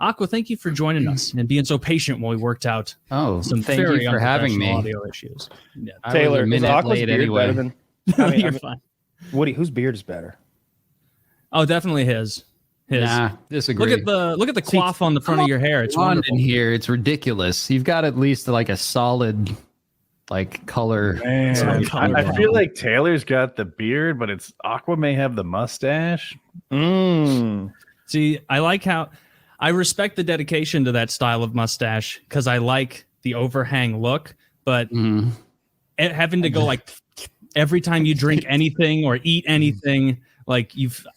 Aqua, thank you for joining us and being so patient while we worked out some thank very you for having me. audio issues. Yeah. Taylor, is Aqua's beard anyway. better than... I mean, fine. Woody, whose beard is better? Oh, definitely his. Nah, disagree. Look at the coif on the front of your hair. It's wonderful. In here. It's ridiculous. You've got at least like a solid color. Man, I feel like Taylor's got the beard, but Aqua may have the mustache. See, I like how I respect the dedication to that style of mustache because I like the overhang look, but having to go like every time you drink anything or eat anything, like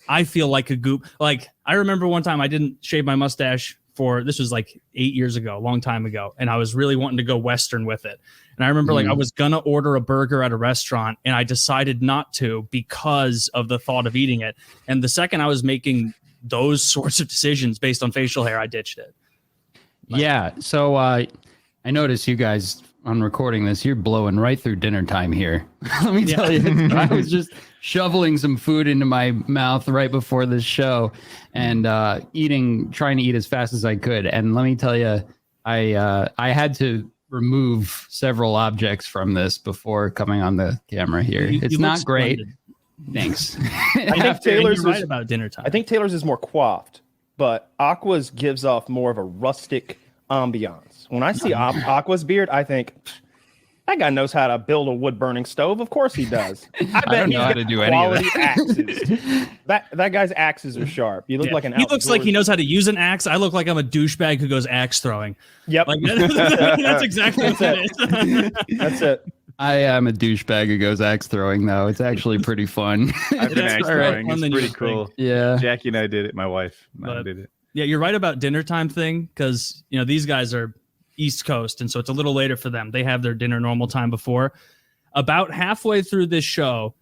I feel like a goop. Like I remember one time I didn't shave my mustache this was like 8 years ago, a long time ago, and I was really wanting to go Western with it. And I remember like I was gonna order a burger at a restaurant, and I decided not to because of the thought of eating it. And the second I was making those sorts of decisions based on facial hair, I ditched it. Yeah. So I noticed you guys on recording this, you're blowing right through dinner time here. Let me tell you, I was just shoveling some food into my mouth right before this show and trying to eat as fast as I could. And let me tell you, I had to remove several objects from this before coming on the camera here. It's not great. Thanks. I think Taylor's right about dinner time. I think Taylor's is more coiffed, but Aqua's gives off more of a rustic ambiance. When I see Aqua's beard, I think that guy knows how to build a wood-burning stove. Of course he does. I don't know how to do any of that. Axes. That guy's axes are sharp. You look like an. He looks like he knows how to use an axe. I look like I'm a douchebag who goes axe throwing. Yep, like, that's exactly what it is. That's it. I am a douchebag who goes axe throwing, though. It's actually pretty fun. I've been axe throwing. It's pretty cool. Yeah, Jackie and I did it. My wife did it. Yeah, you're right about dinner time thing because these guys are East Coast, and so it's a little later for them. They have their dinner normal time before. About halfway through this show,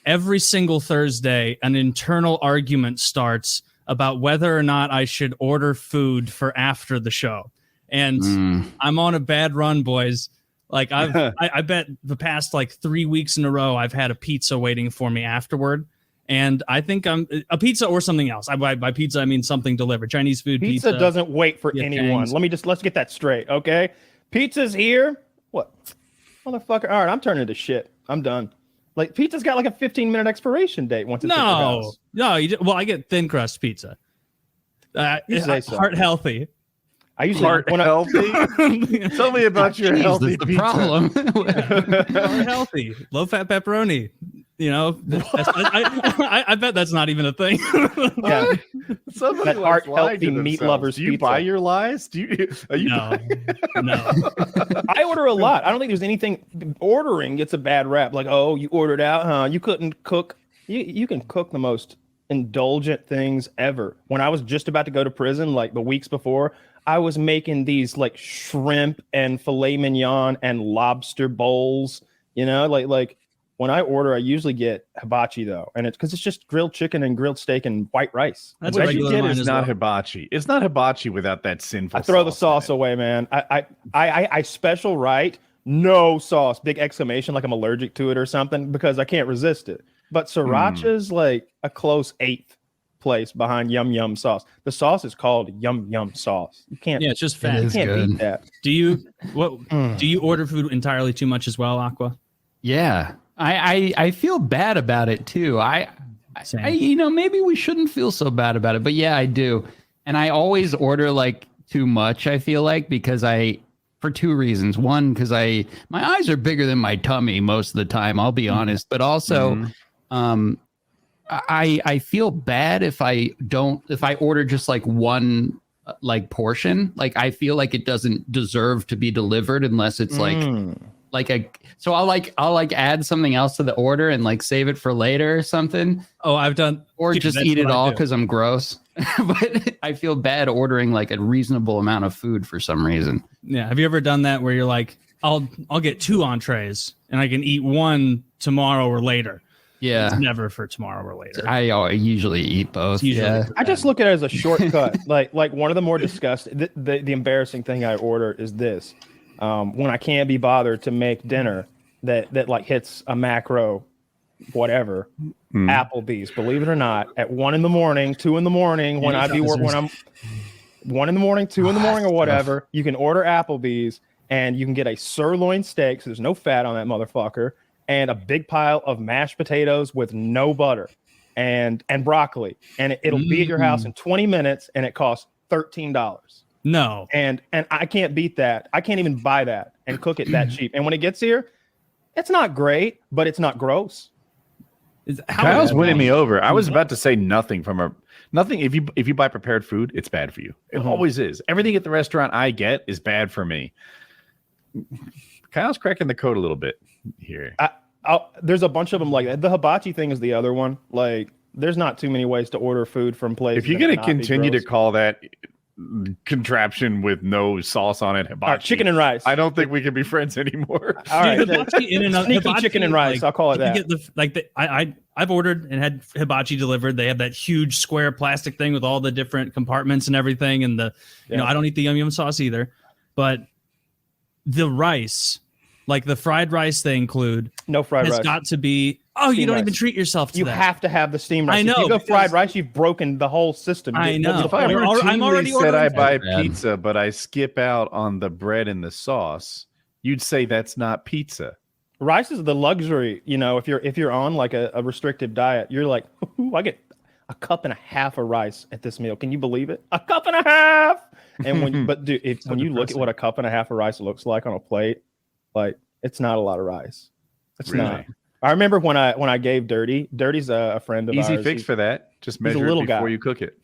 every single Thursday, an internal argument starts about whether or not I should order food for after the show. And I'm on a bad run, boys. Like I bet the past like 3 weeks in a row, I've had a pizza waiting for me afterward. And I think I'm a pizza or something else. By pizza, I mean something delivered. Chinese food. Pizza doesn't wait for anyone. Changs. Let's get that straight. Okay. Pizza's here. What? Motherfucker. All right. I'm turning to shit. I'm done. Like pizza's got like a 15-minute expiration date once it's at your house. Well, I get thin crust pizza. Heart healthy. I usually healthy. Tell me about your healthy the pizza. problem. Heart healthy, low fat pepperoni. I bet that's not even a thing. Yeah. Somebody That heart healthy meat lovers. Do you buy your lies? No. I order a lot. I don't think there's anything ordering gets a bad rap. Like, oh, you ordered out, huh? You couldn't cook. You can cook the most indulgent things ever. When I was just about to go to prison, like the weeks before, I was making these like shrimp and filet mignon and lobster bowls. Like when I order, I usually get hibachi though, and it's because it's just grilled chicken and grilled steak and white rice. That's what you get is is not hibachi. It's not hibachi without that sinful. I throw the sauce away, man. I special write no sauce, big exclamation, like I'm allergic to it or something because I can't resist it. But sriracha's like a close 8th place behind yum yum sauce. The sauce is called yum yum sauce. You can't. Yeah, it's just fat. You can't beat that. Do you order food entirely too much as well, Aqua? Yeah. I feel bad about it too. I maybe we shouldn't feel so bad about it, but yeah, I do. And I always order like too much, I feel like, because for 2 reasons. One, because my eyes are bigger than my tummy most of the time, I'll be honest. But also, I feel bad if I order just like one like portion. Like I feel like it doesn't deserve to be delivered unless it's so I'll add something else to the order and like save it for later or something. Oh, I've done, or just eat it all because I'm gross. But I feel bad ordering like a reasonable amount of food for some reason. Yeah. Have you ever done that where you're like, I'll get 2 entrees and I can eat 1 tomorrow or later? Yeah. It's never for tomorrow or later. I usually eat both. Yeah. I just look at it as a shortcut. like one of the more disgusting, the embarrassing thing I order is this. When I can't be bothered to make dinner that like hits a macro, whatever, Applebee's, believe it or not, at 1 in the morning, 2 in the morning, when I be working, 1 in the morning, 2 in the morning, or whatever. You can order Applebee's, and you can get a sirloin steak, so there's no fat on that motherfucker, and a big pile of mashed potatoes with no butter, and broccoli, and it'll be at your house in 20 minutes, and it costs $13. No. And I can't beat that. I can't even buy that and cook it that cheap. And when it gets here, it's not great, but it's not gross. Kyle's winning me over. I was about to say nothing. If you buy prepared food, it's bad for you. It always is. Everything at the restaurant I get is bad for me. Kyle's cracking the code a little bit here. There's a bunch of them like that. The hibachi thing is the other one. Like, there's not too many ways to order food from places. If you're going to continue to call that contraption with no sauce on it hibachi, chicken and rice, I don't think we can be friends anymore. All right, hibachi in and sneaky chicken and rice. I'll call it that. I've ordered and had hibachi delivered. They have that huge square plastic thing with all the different compartments and everything. And you know, I don't eat the yum yum sauce either, but the rice, like the fried rice they include, no fried rice. Has got to be. Oh, steam you don't rice. even treat yourself to you that. You have to have the steam rice. I know. If you go fried rice, you've broken the whole system. I know. If I I'm already said I buy that. pizza, but I skip out on the bread and the sauce, you'd say that's not pizza. Rice is the luxury. You know, if you're on like a restrictive diet, you're like, I get a cup and a half of rice at this meal. Can you believe it? A cup and a half. And when you look at what a cup and a half of rice looks like on a plate, like, it's not a lot of rice. It's Really? not. I remember when I gave Dirty's a friend of ours. Easy fix for that. Just measure it before you cook it.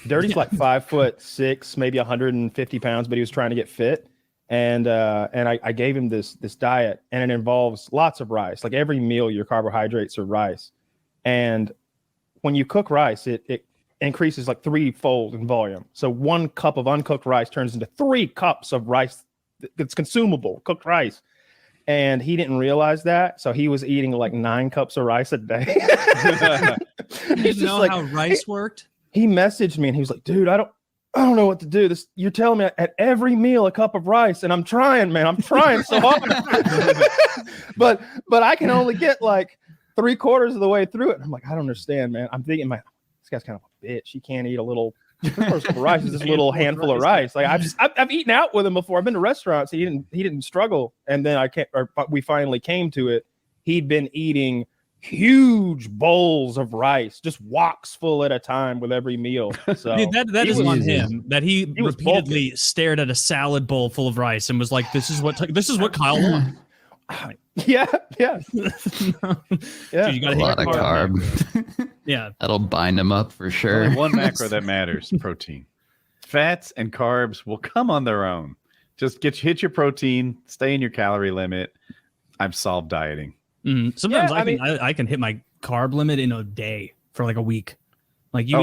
Dirty's like 5'6", maybe 150 pounds, but he was trying to get fit. And I gave him this diet, and it involves lots of rice. Like, every meal, your carbohydrates are rice. And when you cook rice, it increases like 3-fold in volume. So 1 cup of uncooked rice turns into 3 cups of rice that's consumable, cooked rice. And he didn't realize that, so he was eating like 9 cups of rice a day. You know like, how rice worked? He messaged me and he was like, "Dude, I don't know what to do. This, you're telling me at every meal a cup of rice, and I'm trying, man. I'm trying so hard, but I can only get like 3/4 of the way through it." And I'm like, "I don't understand, man. I'm thinking, this guy's kind of a bitch. He can't eat a little." Of rice is this little handful of rice. Like, I've eaten out with him before. I've been to restaurants. He didn't struggle, and then we finally came to it. He'd been eating huge bowls of rice, just woks full at a time with every meal. So dude, that is on him. That he repeatedly stared at a salad bowl full of rice and was like, "This is what Kyle wants." Yeah. Dude, you gotta a lot of carb. Yeah, that'll bind them up for sure. Only one macro that matters: protein. Fats and carbs will come on their own. Just hit your protein, stay in your calorie limit. I've solved dieting. Sometimes I can hit my carb limit in a day for like a week. Like, you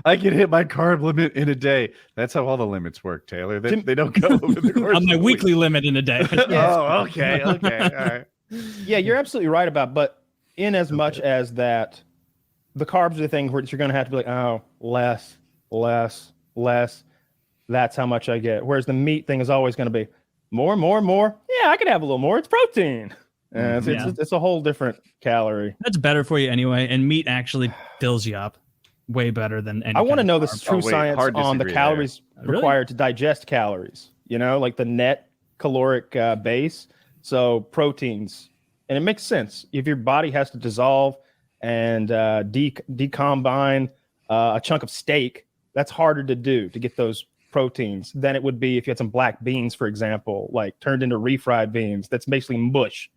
I can hit my carb limit in a day. That's how all the limits work, Taylor. They don't go over the course on my of the weekly week. limit in a day. Oh, okay, all right. Yeah, you're absolutely right but in as much as that, the carbs are the thing where you're going to have to be like, oh, less. That's how much I get. Whereas the meat thing is always going to be more. Yeah, I can have a little more. It's protein. It's a whole different calorie. That's better for you anyway. And meat actually fills you up way better than any. I want to know the true wait, science on the calories required to digest calories. You know, like the net caloric base. So proteins, and it makes sense if your body has to dissolve and decombine a chunk of steak. That's harder to do to get those proteins than it would be if you had some black beans, for example, like turned into refried beans. That's basically mush.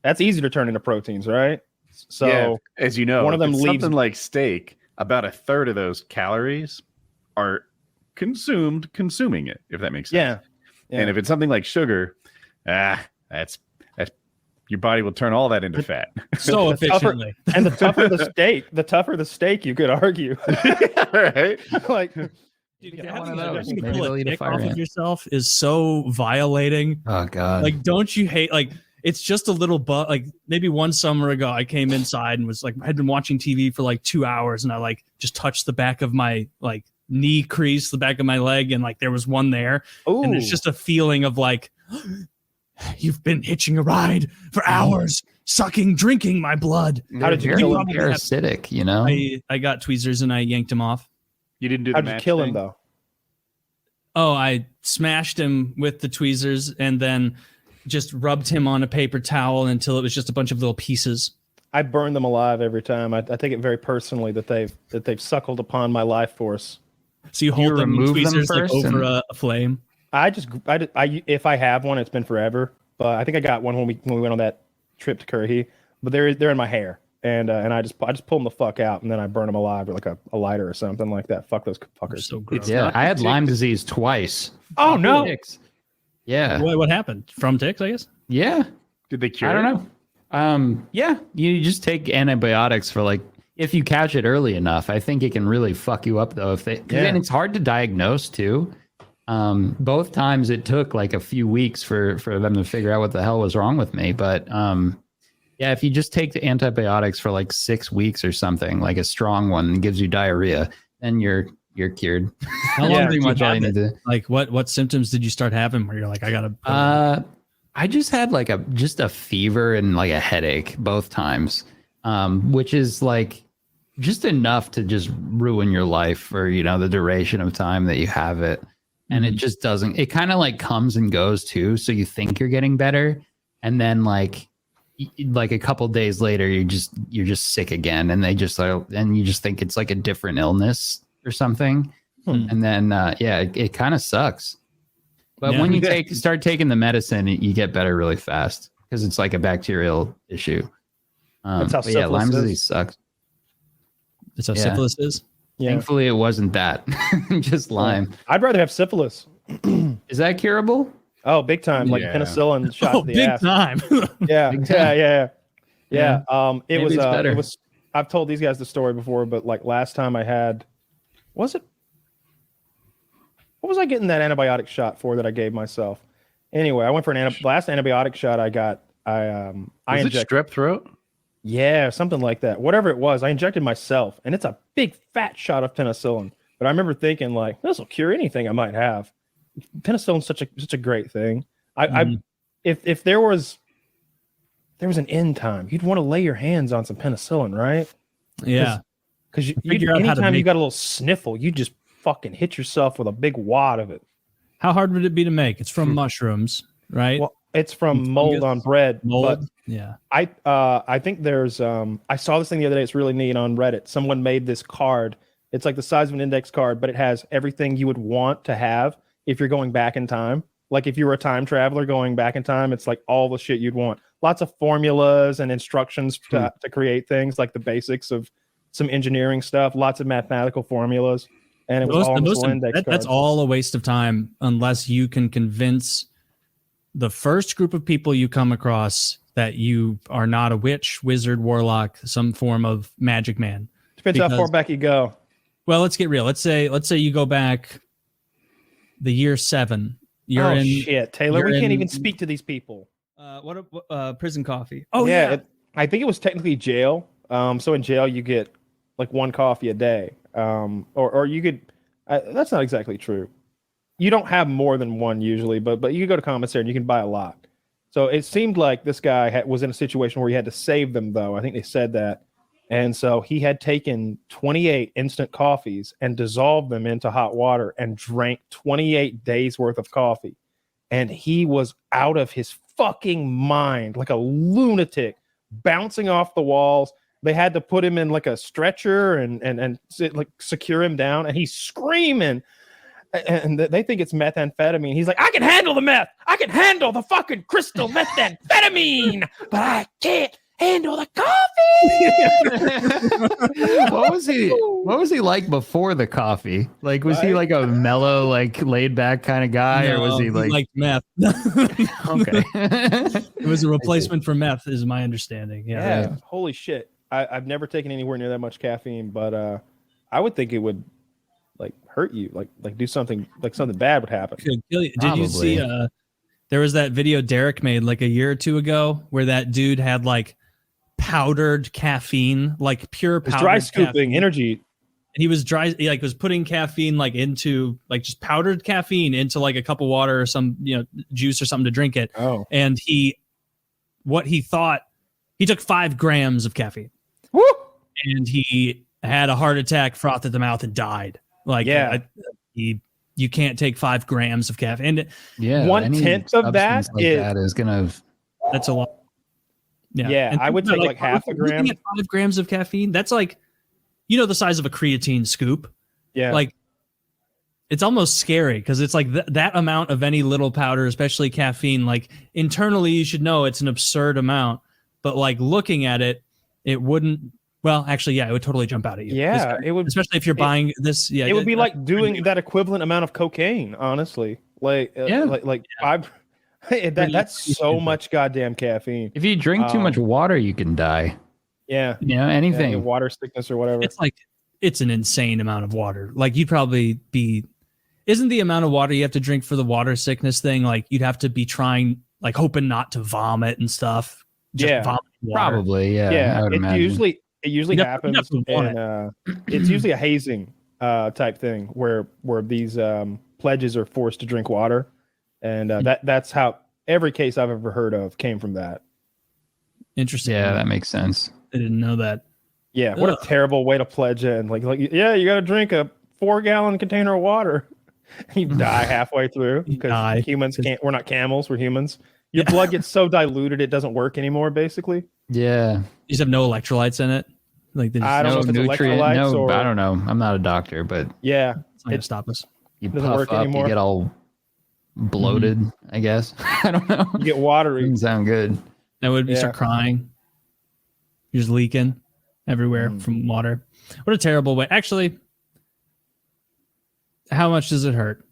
That's easy to turn into proteins, right? So, yeah, as you know, one of them leaves something like steak. About 1/3 of those calories are consuming it, if that makes sense. Yeah. And if it's something like sugar, that's your body will turn all that into fat so efficiently. And the tougher the steak, you could argue. Right? Like, dude, one of those. having to Maybe pull they'll a eat a dick fire off of ant. yourself is so violating. Oh god. Like, don't you hate, like, it's just a little like maybe one summer ago I came inside and was like, I had been watching TV for like 2 hours, and I like just touched the back of my like knee crease, the back of my leg, and like there was one there. ooh. And there's just a feeling of like, you've been hitching a ride for hours, drinking my blood. How did you Very kill him? parasitic, you know? I got tweezers and I yanked him off. You didn't do the How'd you match kill thing? him though? Oh, I smashed him with the tweezers and then just rubbed him on a paper towel until it was just a bunch of little pieces. I burn them alive every time. I take it very personally that they've suckled upon my life force. So you hold them in remove them tweezers like first over and- a flame. I if I have one, it's been forever. But I think I got one when we went on that trip to Curry. But they're in my hair, and I just pull them the fuck out, and then I burn them alive with like a lighter or something like that. Fuck those fuckers. So gross. Yeah, I had Lyme disease twice. Oh no! Ticks. Yeah. What happened? From ticks, I guess? Yeah. Did they cure? I don't know. Yeah, you just take antibiotics for like if you catch it early enough. I think it can really fuck you up though. And it's hard to diagnose too. Both times it took like a few weeks for them to figure out what the hell was wrong with me. But yeah, if you just take the antibiotics for like 6 weeks or something, like a strong one, and gives you diarrhea, then you're cured. How long did Pretty you much all have you need it? to. Like what symptoms did you start having where you're like, I gotta I just had like just a fever and like a headache both times, which is like just enough to just ruin your life for, the duration of time that you have it. And it just doesn't, it kind of like comes and goes too. So you think you're getting better. And then like a couple days later, you're just sick again. And and you just think it's like a different illness or something. And then, it kind of sucks. But when you start taking the medicine, you get better really fast because it's like a bacterial issue. That's how syphilis Lyme is. disease sucks. That's how syphilis is. Yeah. Thankfully, it wasn't that. Just Lyme. I'd rather have syphilis. Is that curable? Oh, big time! Like Yeah. penicillin shot to the big ass. time. Yeah, Big time. yeah. It Maybe was it's better. it was. I've told these guys the story before, but like last time I had, what was I getting that antibiotic shot for that I gave myself? Anyway, I went for last antibiotic shot I got. I Is it injected. strep throat? Yeah, something like that. Whatever it was, I injected myself, and it's a big fat shot of penicillin. But I remember thinking like, this will cure anything I might have. Penicillin's such a great thing. If there was an end time, you'd want to lay your hands on some penicillin, right? Yeah. Because Figure out how to anytime you make- got a little sniffle, you just fucking hit yourself with a big wad of it. How hard would it be to make? It's from mushrooms, right? Well, it's from Fungus? mold on bread. Mold. But Yeah. I think there's I saw this thing the other day. It's really neat on Reddit. Someone made this card. It's like the size of an index card, but it has everything you would want to have if you're going back in time. Like if you were a time traveler going back in time, it's like all the shit you'd want. Lots of formulas and instructions to create things, like the basics of some engineering stuff. Lots of mathematical formulas, and it was all in this little index card. That's all a waste of time unless you can convince the first group of people you come across that you are not a witch, wizard, warlock, some form of magic man. Depends how far because- back you go. Well, let's get real. Let's say you go back the year 7. You're in Shit, Taylor, you're we can't in- even speak to these people. prison coffee. Oh yeah. I think it was technically jail. So in jail you get like one coffee a day. Or you could. That's not exactly true. You don't have more than one usually, but you can go to commissary and you can buy a lot. So it seemed like this guy was in a situation where he had to save them, though. I think they said that. And so he had taken 28 instant coffees and dissolved them into hot water and drank 28 days worth of coffee. And he was out of his fucking mind, like a lunatic, bouncing off the walls. They had to put him in like a stretcher and like secure him down. And he's screaming. And they think it's methamphetamine. He's like, I can handle the meth. I can handle the fucking crystal methamphetamine, but I can't handle the coffee. What was he like before the coffee? Like, was he like a mellow, like laid back kind of guy, or was he like meth? okay? It was a replacement for meth, is my understanding. Yeah. Holy shit. I've never taken anywhere near that much caffeine, but I would think it would like hurt you, like do something, like something bad would happen. Could kill you. Did you see there was that video Derek made like a year or two ago where that dude had like powdered caffeine, like pure powdered Dry scooping caffeine. energy. And he was was putting caffeine like into like just powdered caffeine into like a cup of water or some juice or something to drink it. Oh. And he took 5 grams of caffeine. Woo! And he had a heart attack, froth at the mouth, and died. Like Yeah. he you can't take 5 grams of caffeine. And Yeah, 1/10 of that is gonna. that's a lot. Yeah, And I would take like half a gram. Looking at 5 grams of caffeine, that's like, the size of a creatine scoop. Yeah. Like, it's almost scary because it's like that amount of any little powder, especially caffeine, like internally you should know it's an absurd amount, but like looking at it, it wouldn't. Well, actually, yeah, it would totally jump out at you. Yeah, it would, especially if you're buying this. Yeah, it would be like doing that equivalent amount of cocaine, honestly. Like, like 5. That's so much goddamn caffeine. If you drink too much water, you can die. Yeah, anything. Yeah, water sickness or whatever. It's an insane amount of water. Like you'd probably be. Isn't the amount of water you have to drink for the water sickness thing, like you'd have to be trying, like hoping not to vomit and stuff? Vomit water. Probably, yeah. I would imagine. It usually happens, and it's usually a hazing type thing where these pledges are forced to drink water, and that's how every case I've ever heard of came from that. Interesting. Yeah, that makes sense. I didn't know that. Yeah, what a terrible way to pledge in. Like you got to drink a 4-gallon container of water. You die halfway through because humans can't. We're not camels. We're humans. Your blood gets so diluted it doesn't work anymore. Basically. Yeah. You just have no electrolytes in it. Like I don't know if it's electrolytes or I don't know. I'm not a doctor, but yeah, it's not gonna stop us. You puff up, you get all bloated. I guess. I don't know. You get watery. Doesn't sound good. That would be start crying. You're just leaking everywhere from water. What a terrible way. Actually. How much does it hurt?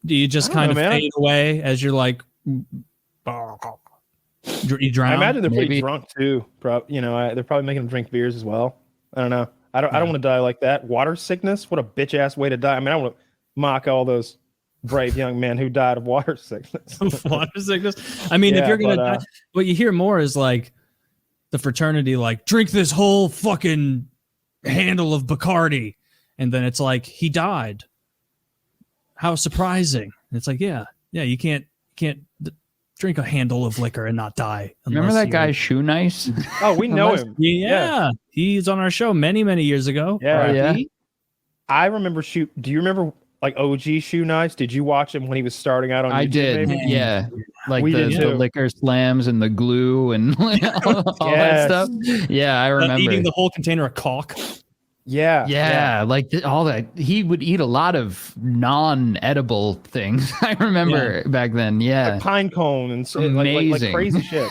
Do you just kind of fade away as you're like, you drown? I imagine they're pretty drunk too. They're probably making them drink beers as well. I don't know. I don't want to die like that. Water sickness? What a bitch ass way to die. I mean, I want to mock all those brave young men who died of water sickness. Water sickness? I mean, if you're going to die, what you hear more is like the fraternity, like, drink this whole fucking handle of Bacardi. And then it's like, he died. How surprising. And it's like, yeah, you can't drink a handle of liquor and not die. Remember that guy Shoe Nice? Oh, we know him. Yeah. He's on our show many, many years ago. Yeah. I remember Do you remember like OG Shoe Nice? Did you watch him when he was starting out on YouTube? I did. Maybe? Yeah. Like the liquor slams and the glue and all that stuff. Yeah, I remember. Eating the whole container of caulk. Yeah. Like all that. He would eat a lot of non-edible things. I remember back then. Yeah, like pine cone and like crazy shit.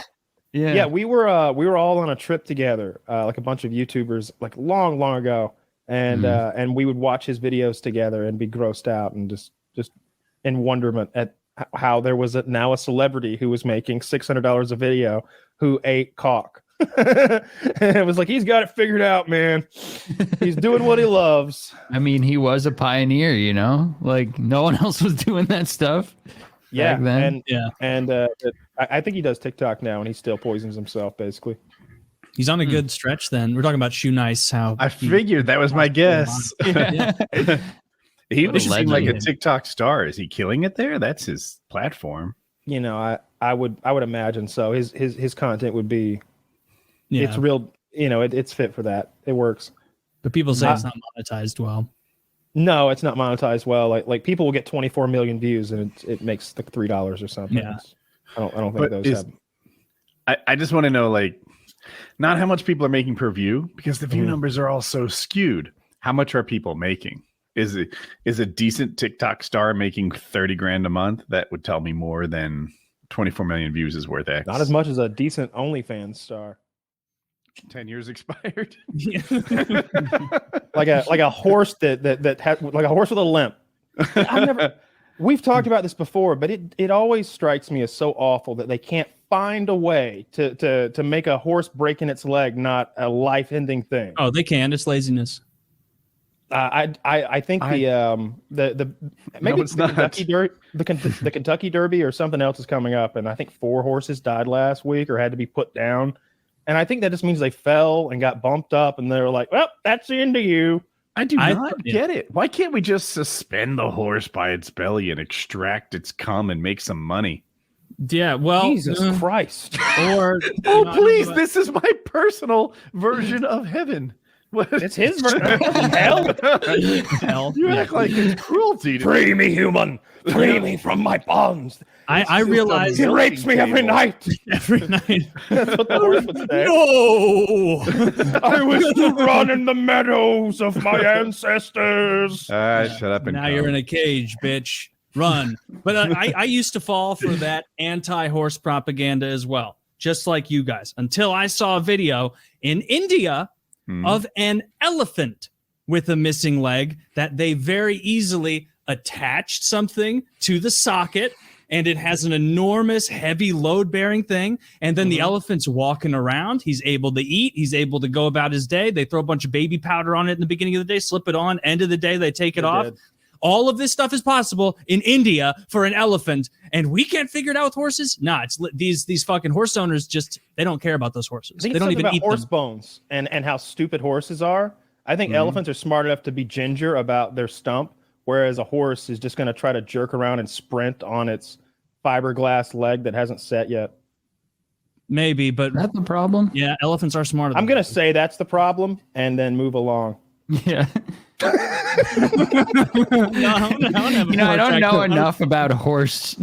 Yeah. We were all on a trip together, like a bunch of YouTubers, like long ago, and we would watch his videos together and be grossed out and just in wonderment at how there was now a celebrity who was making $600 a video who ate caulk. And it was like, he's got it figured out, man. He's doing what he loves. I mean, he was a pioneer, like no one else was doing that stuff. Yeah. Then. I think he does TikTok now and he still poisons himself basically. He's on a good stretch then. We're talking about Shoe Nice. How I figured that was my guess. He would seem like a TikTok star. Is he killing it there? That's his platform. I would imagine so. His content would be it's real, it's fit for that. It works. But people say it's not monetized well. No, it's not monetized well. Like people will get 24 million views and it makes like $3 or something. Yeah. I don't think those happen. I just want to know, like, not how much people are making per view, because the view numbers are all so skewed. How much are people making? Is a decent TikTok star making 30 grand a month? That would tell me more than 24 million views is worth X. Not as much as a decent OnlyFans star. 10 years expired. like a horse that had like a horse with a limp. We've talked about this before, but it always strikes me as so awful that they can't find a way to make a horse breaking its leg not a life-ending thing. Oh, they can. It's laziness. I think maybe the Kentucky Derby or something else is coming up, and I think 4 horses died last week or had to be put down. And I think that just means they fell and got bumped up, and they're like, well, that's the end of you. I do not get it. Why can't we just suspend the horse by its belly and extract its cum and make some money? Yeah, well, Jesus Christ. Or please, this is my personal version of heaven. It's his hell. Hell, You act like it's cruelty. Free me, human. Free me from my bonds. I realize He rapes me every night. every night. That's what the horse would say. No, I wish to run in the meadows of my ancestors. Shut up and now come. you're in a cage, bitch. Run. But I used to fall for that anti-horse propaganda as well, just like you guys, until I saw a video in India of an elephant with a missing leg that they very easily attached something to the socket, and it has an enormous heavy load-bearing thing, and then the elephant's walking around. He's able to eat. He's able to go about his day. They throw a bunch of baby powder on it in the beginning of the day, slip it on. End of the day, they take it off. Did. All of this stuff is possible in India for an elephant, and we can't figure it out with horses. Nah, it's these fucking horse owners they don't care about those horses. I think They don't even about eat horse them. bones and how stupid horses are. I think elephants are smart enough to be ginger about their stump, whereas a horse is just going to try to jerk around and sprint on its fiberglass leg that hasn't set yet. Maybe, but Is that the problem? yeah, elephants are smarter. I'm than going to say that's the problem and then move along. Yeah. no, I don't know enough about horse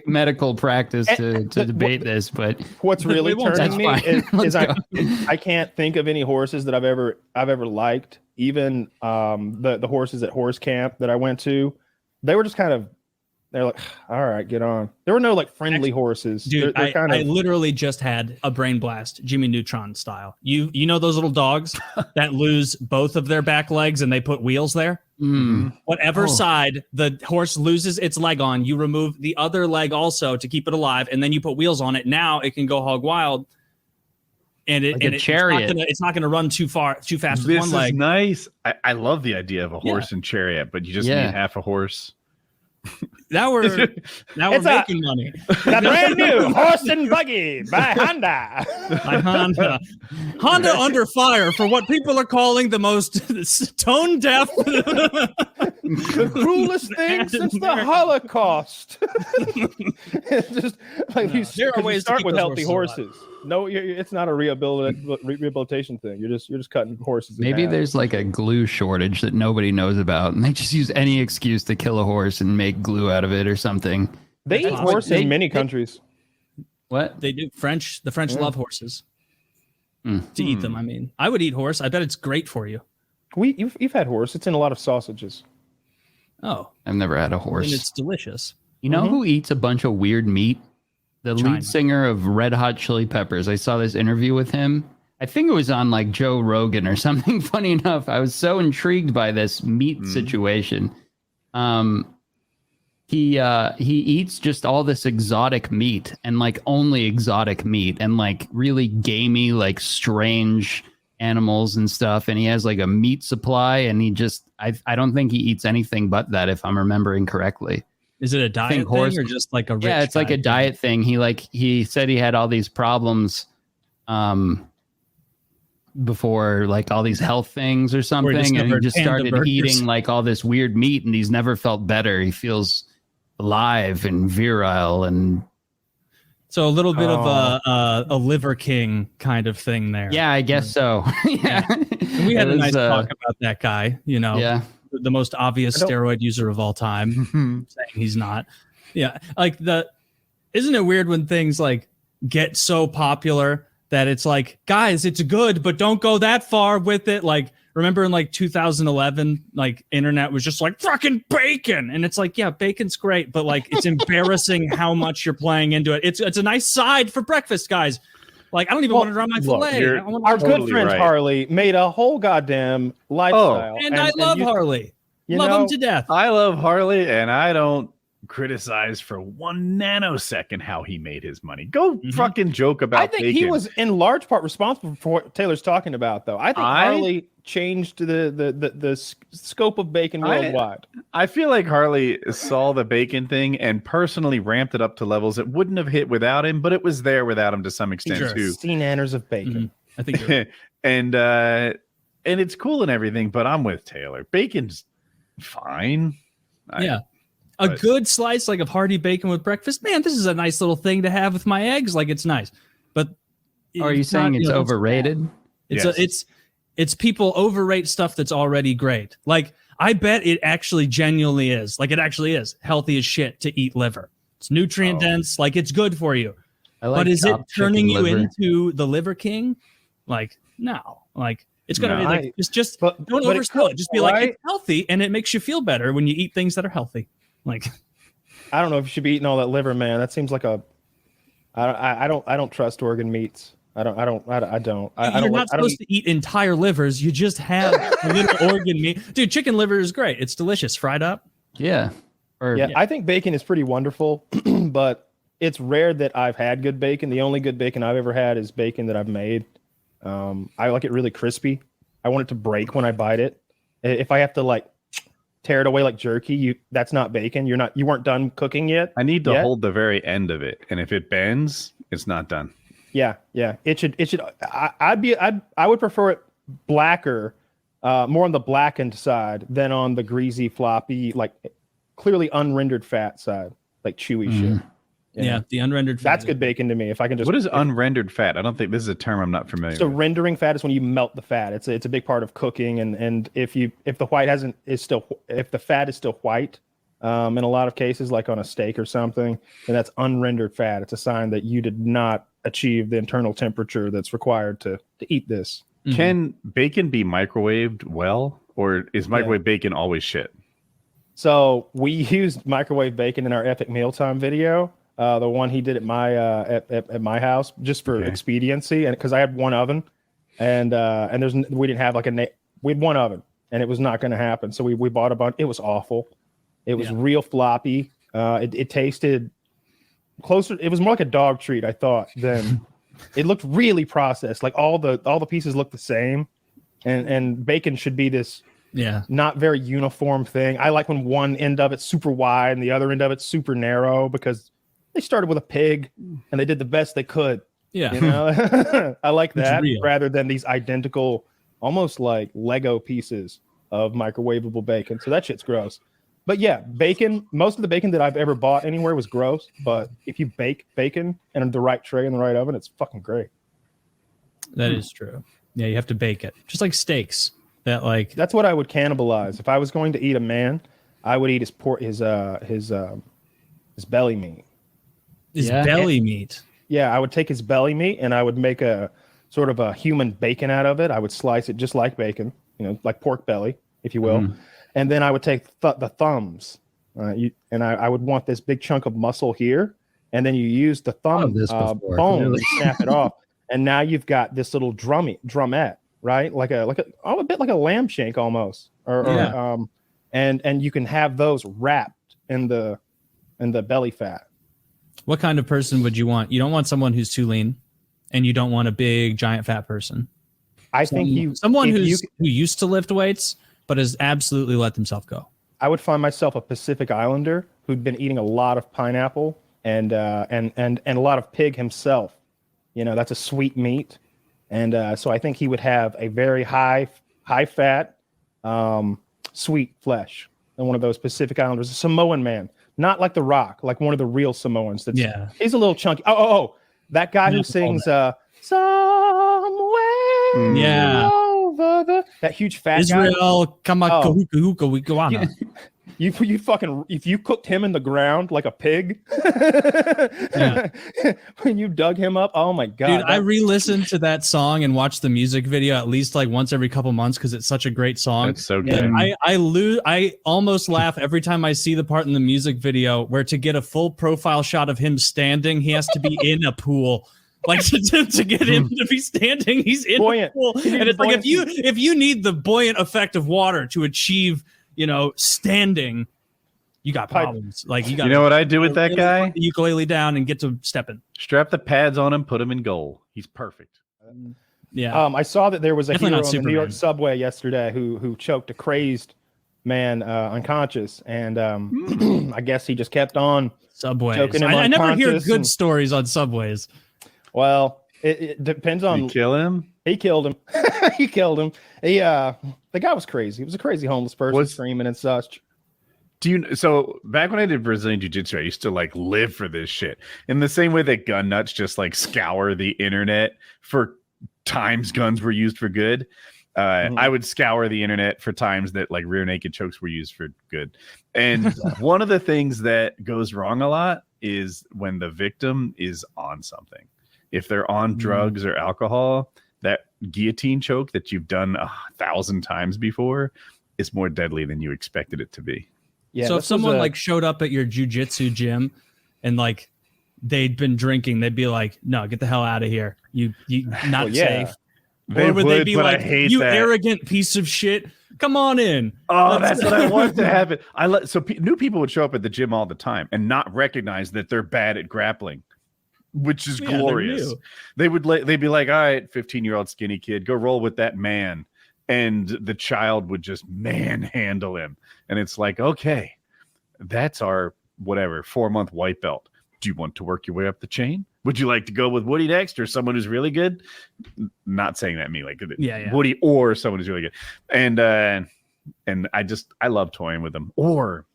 medical practice to debate this, but What's really We won't turning me touch fine. is Let's I can't think of any horses that I've ever liked. Even the horses at horse camp that I went to, they were just kind of, they're like, all right, get on. There were no like friendly horses. Dude, They're kind I of literally just had a brain blast, Jimmy Neutron style. You know those little dogs that lose both of their back legs and they put wheels there? Whatever side the horse loses its leg on, you remove the other leg also to keep it alive, and then you put wheels on it. Now it can go hog wild. And Like a chariot. It's not going to run too fast with This one is leg. nice. I love the idea of a horse and chariot, but you just need half a horse. Now we're It's making money. the brand new horse and buggy by Honda. By Honda. Honda under fire for what people are calling the most tone deaf. The cruelest thing since the Holocaust. It's just like there are ways to start keep with those healthy horses horses. No, it's not a rehabilitation thing. You're just cutting horses. in maybe half. there's like a glue shortage that nobody knows about, and they just use any excuse to kill a horse and make glue out of it or something. They eat That's what horses in many countries. What? They do. The French love horses. To eat them, I mean. I would eat horse. I bet it's great for you. You've had horse. It's in a lot of sausages. Oh, I've never had a and horse. it's delicious. You know who eats a bunch of weird meat? The China. lead singer of Red Hot Chili Peppers. I saw this interview with him. I think it was on like Joe Rogan or something. Funny enough, I was so intrigued by this meat situation. He eats just all this exotic meat and like only exotic meat and like really gamey, like strange animals and stuff. And he has like a meat supply, and he just I don't think he eats anything but that, if I'm remembering correctly. Is it a diet thing horse- or just like a rich Yeah, it's like a guy? diet thing. He said he had all these problems before, like all these health things or something, and he discovered just panda started burgers. eating like all this weird meat, and he's never felt better. He feels alive and virile, and So a little bit of a Liver King kind of thing there. yeah, I guess so. Yeah. And we had It a was, nice talk about that guy, Yeah. the most obvious steroid user of all time, saying he's not. Yeah. Like isn't it weird when things like get so popular that it's like, guys, it's good, but don't go that far with it. Like, remember in like 2011, like internet was just like fucking bacon. And it's like, yeah, bacon's great, but like it's embarrassing how much you're playing into it. It's a nice side for breakfast, guys. Like, I don't even want it on my look, fillet. you're- I want Our Totally good friend right. Harley made a whole goddamn lifestyle. and I love Harley. you Love know, him to death. I love Harley, and I don't criticize for 1 nanosecond how he made his money. Go fucking joke about I think he bacon. was in large part responsible for what Taylor's talking about, though. I think Harley changed the scope of bacon worldwide. I feel like Harley saw the bacon thing and personally ramped it up to levels it wouldn't have hit without him, but it was there without him to some extent Sure. too. Nanners of bacon. I think you're right. And it's cool and everything, but I'm with Taylor. Bacon's fine. Yeah. A but- good slice like of hearty bacon with breakfast. Man, this is a nice little thing to have with my eggs. Like, it's nice. But Are you saying it's overrated? It's Yes. it's people overrate stuff that's already great. Like, I bet it actually genuinely is. Like, it actually is healthy as shit to eat liver. It's nutrient dense. Like, it's good for you. But is it turning you into the liver king? Like, no. Like, it's gonna be like don't oversell it. Just be like, it's healthy, and it makes you feel better when you eat things that are healthy. Like, I don't know if you should be eating all that liver, man. That seems like I don't trust organ meats. I don't. You're not supposed to eat entire livers. You just have a little organ meat. Dude, chicken liver is great. It's delicious, fried up. Yeah. I think bacon is pretty wonderful, but it's rare that I've had good bacon. The only good bacon I've ever had is bacon that I've made. I like it really crispy. I want it to break when I bite it. If I have to like tear it away like jerky, that's not bacon. You weren't done cooking yet. I need to hold the very end of it, and if it bends, it's not done. Yeah. It should. I would prefer it blacker, more on the blackened side than on the greasy, floppy, like clearly unrendered fat side, like chewy shit. Yeah, the unrendered fat. That's good bacon to me. If I can just. What is unrendered fat? I don't think this is a term I'm not familiar so with. rendering fat is when you melt the fat. It's a big part of cooking, and if the fat is still white, in a lot of cases, like on a steak or something, then that's unrendered fat. It's a sign that you did not achieve the internal temperature that's required to eat this. Mm-hmm. Can bacon be microwaved well, or is microwave bacon always shit? So we used microwave bacon in our epic mealtime video. The one he did at my at my house, just for expediency, and because I had one oven, and we didn't have we had one oven, and it was not going to happen. So we bought a bunch. It was awful. It was real floppy. It tasted closer. It was more like a dog treat, I thought. Than it looked really processed. Like all the pieces looked the same, and bacon should be this not very uniform thing. I like when one end of it's super wide and the other end of it's super narrow, because they started with a pig and they did the best they could. Yeah. You know? I like that rather than these identical, almost like Lego pieces of microwavable bacon. So that shit's gross. But yeah, bacon, most of the bacon that I've ever bought anywhere was gross. But if you bake bacon in the right tray in the right oven, it's fucking great. That is true. Yeah, you have to bake it. Just like steaks. That's what I would cannibalize. If I was going to eat a man, I would eat his belly meat. Belly meat. Yeah, I would take his belly meat and I would make a sort of a human bacon out of it. I would slice it just like bacon, like pork belly, if you will. Mm. And then I would take the thumbs, and I would want this big chunk of muscle here, and then you use the thumb bone to snap it off, and now you've got this little drumette, right? Like a bit like a lamb shank almost, and you can have those wrapped in the belly fat. What kind of person would you want? You don't want someone who's too lean, and you don't want a big, giant, fat person. I think someone who used to lift weights, but has absolutely let themselves go. I would find myself a Pacific Islander who'd been eating a lot of pineapple and a lot of pig himself. That's a sweet meat, and so I think he would have a very high fat, sweet flesh. And one of those Pacific Islanders, a Samoan man. Not like The Rock, like one of the real Samoans. He's a little chunky. Oh, that guy who sings "Somewhere Over that huge fat Israel guy. You fucking, if you cooked him in the ground like a pig, when you dug him up, oh my god! Dude, I re-listened to that song and watched the music video at least like once every couple months because it's such a great song. It's so good. I almost laugh every time I see the part in the music video where to get a full profile shot of him standing, he has to be in a pool. Like to get him to be standing, he's in the pool, and it's like if you need the buoyant effect of water to achieve, standing, you got problems. Like you know what I do with that guy? Put the ukulele down and get to stepping. Strap the pads on him, put him in goal. He's perfect. Yeah. I saw that there was a hero on the New York subway yesterday who choked a crazed man unconscious, and I guess he just kept on subways. I never hear good stories on subways. Well, it depends on. Did he kill him? He killed him. He killed him. The guy was crazy. He was a crazy homeless person screaming and such. So back when I did Brazilian Jiu-Jitsu, I used to like live for this shit. In the same way that gun nuts just like scour the internet for times guns were used for good. I would scour the internet for times that like rear naked chokes were used for good. And one of the things that goes wrong a lot is when the victim is on something. If they're on drugs or alcohol, that guillotine choke that you've done 1,000 times before is more deadly than you expected it to be. Yeah. So if someone like showed up at your jujitsu gym and like they'd been drinking, they'd be like, "No, get the hell out of here. You not safe." Or would they be like, "You arrogant piece of shit, come on in"? Oh, that's what I want to happen. New people would show up at the gym all the time and not recognize that they're bad at grappling, which is glorious. They'd be like, "All right, 15-year-old skinny kid, go roll with that man," and the child would just manhandle him, and it's like, okay, that's our 4-month white belt. Do you want to work your way up the chain? Would you like to go with Woody next or someone who's really good? Not saying that me like Woody or someone who's really good. And I love toying with them. Or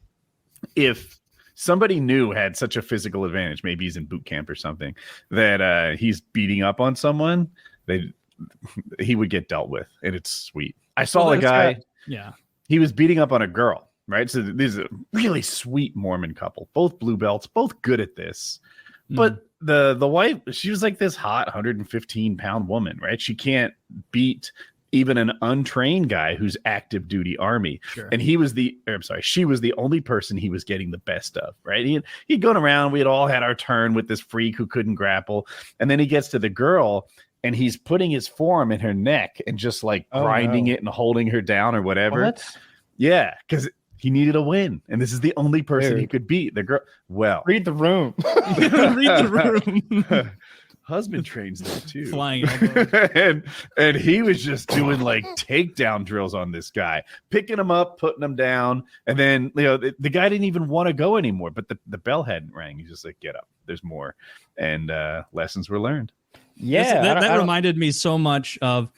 if somebody new had such a physical advantage, maybe he's in boot camp or something, that he's beating up on someone, he would get dealt with, and it's sweet. I saw a guy, he was beating up on a girl. Right. So this is a really sweet Mormon couple, both blue belts, both good at this. But the wife, she was like this hot 115-pound woman, right? She can't beat even an untrained guy who's active duty army. Sure. And she was the only person he was getting the best of, right? He'd gone around, we had all had our turn with this freak who couldn't grapple. And then he gets to the girl and he's putting his forearm in her neck and just like grinding it and holding her down or whatever. Yeah, because he needed a win, and this is the only person he could beat. The girl. Well, read the room. Read the room. Husband trains there too. Flying and he was just doing like takedown drills on this guy, picking him up, putting him down, and then the guy didn't even want to go anymore. But the bell hadn't rang. He's just like, "Get up, there's more," and lessons were learned. Yeah, that reminded me so much of.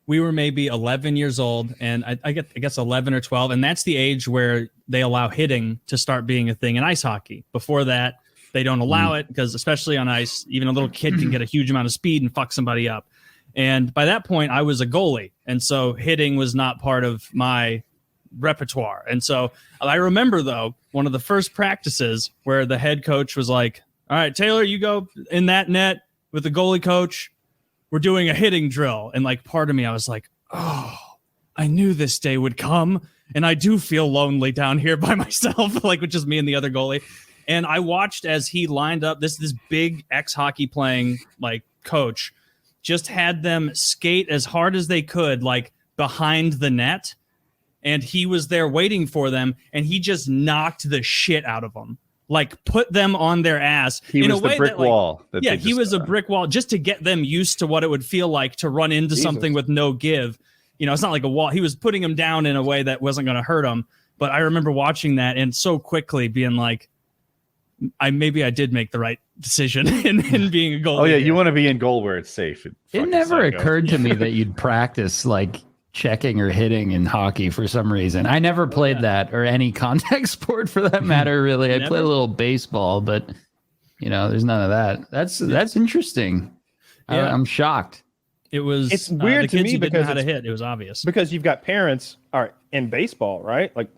We were maybe 11 years old, and I guess 11 or 12, and that's the age where they allow hitting to start being a thing in ice hockey. Before that, they don't allow it because, especially on ice, even a little kid can get a huge amount of speed and fuck somebody up. And by that point, I was a goalie, and so hitting was not part of my repertoire. And so I remember, though, one of the first practices where the head coach was like, "All right, Taylor, you go in that net with the goalie coach. We're doing a hitting drill." And like part of me, I was like, "Oh, I knew this day would come. And I do feel lonely down here by myself," like with just me and the other goalie. And I watched as he lined up this big ex-hockey playing like coach just had them skate as hard as they could, like behind the net. And he was there waiting for them. And he just knocked the shit out of them. Like put them on their ass. He was the brick wall. He was a brick wall just to get them used to what it would feel like to run into something with no give. It's not like a wall. He was putting them down in a way that wasn't going to hurt them. But I remember watching that and so quickly being like, I did make the right decision in being a goalie. Oh yeah, you want to be in goal where it's safe. It never occurred to me that you'd practice like checking or hitting in hockey for some reason. I never played that or any contact sport for that matter, really. I played a little baseball, but there's none of that. That's interesting. Yeah. I'm shocked. It's weird to me because how to hit. It was obvious because you've got parents in baseball, right? Like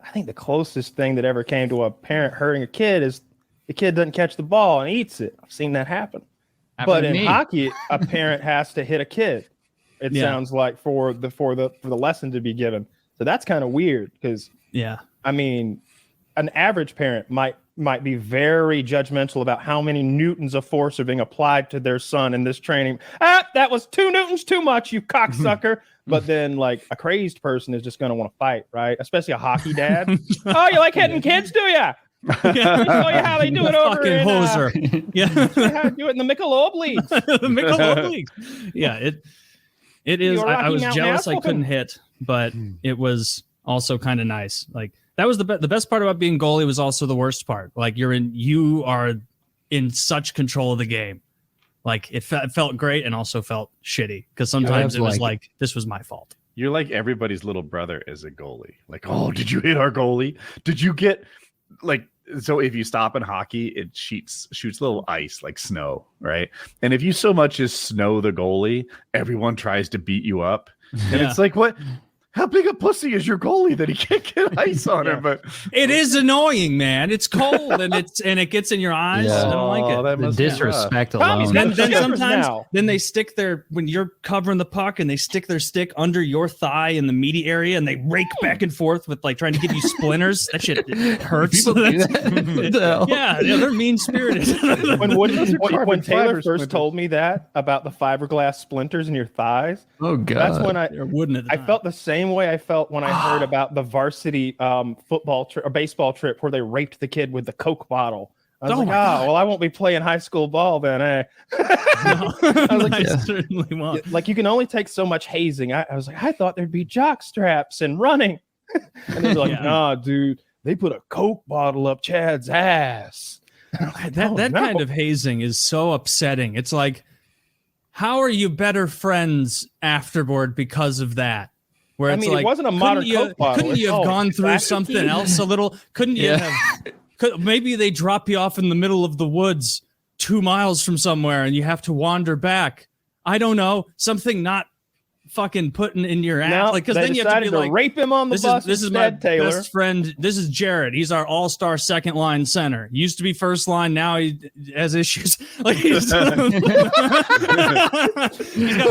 I think the closest thing that ever came to a parent hurting a kid is the kid doesn't catch the ball and eats it. I've seen that happen. But in hockey, a parent has to hit a kid. It sounds like for the lesson to be given. So that's kind of weird because I mean, an average parent might be very judgmental about how many newtons of force are being applied to their son in this training. That was 2 newtons too much, you cocksucker. But then like a crazed person is just going to want to fight, right? Especially a hockey dad. Oh, you like hitting kids, do ya? Let me show you how they do it over in hoser. How to do it in the Michelob leagues. The Michelob leagues. Yeah, it is. I was jealous I couldn't hit, but it was also kind of nice. Like that was the best part about being goalie was also the worst part. Like you are in such control of the game. Like it felt great and also felt shitty because sometimes it was like this was my fault. You're like everybody's little brother as a goalie. Like, oh, did you hit our goalie? Did you get like? So if you stop in hockey, it shoots little ice like snow, right? And if you so much as snow the goalie, everyone tries to beat you up. And it's like, what? How big a pussy is your goalie that he can't get ice on him? But It is annoying, man. It's cold and it gets in your eyes. Yeah. I don't like it. That The must be rough. disrespect Tommy's alone. got Then sometimes now. then they stick when you're covering the puck and they stick their stick under your thigh in the meaty area and they rake back and forth with like trying to give you splinters. That shit hurts. People do that? What the hell? Yeah, they're mean spirited. When Taylor fiber first told me that about the fiberglass splinters in your thighs, Oh god. that's when They're wooden at the I time. felt the same way I felt when I heard about the varsity football or baseball trip where they raped the kid with the Coke bottle. I was Oh like, my God. well, I won't be playing high school ball then, eh? No, I was like, I certainly won't. like you can only take so much hazing. I was like, I thought there'd be jock straps and running. And they're like, Yeah. nah, dude, they put a Coke bottle up Chad's ass. That kind of hazing is so upsetting. It's like, how are you better friends afterward because of that? Where I it's mean, like, it wasn't a modern Coke bottle. couldn't It's you have all gone through plastic. something else a little? Couldn't you have? Maybe they drop you off in the middle of the woods 2 miles from somewhere and you have to wander back. I don't know, something not fucking putting in your ass, No, like because they then you have to decided be like, rape him on the bus. this is my instead, Taylor. best friend. This is Jared. He's our all-star second line center. Used to be first line. Now he has issues. Like he's got a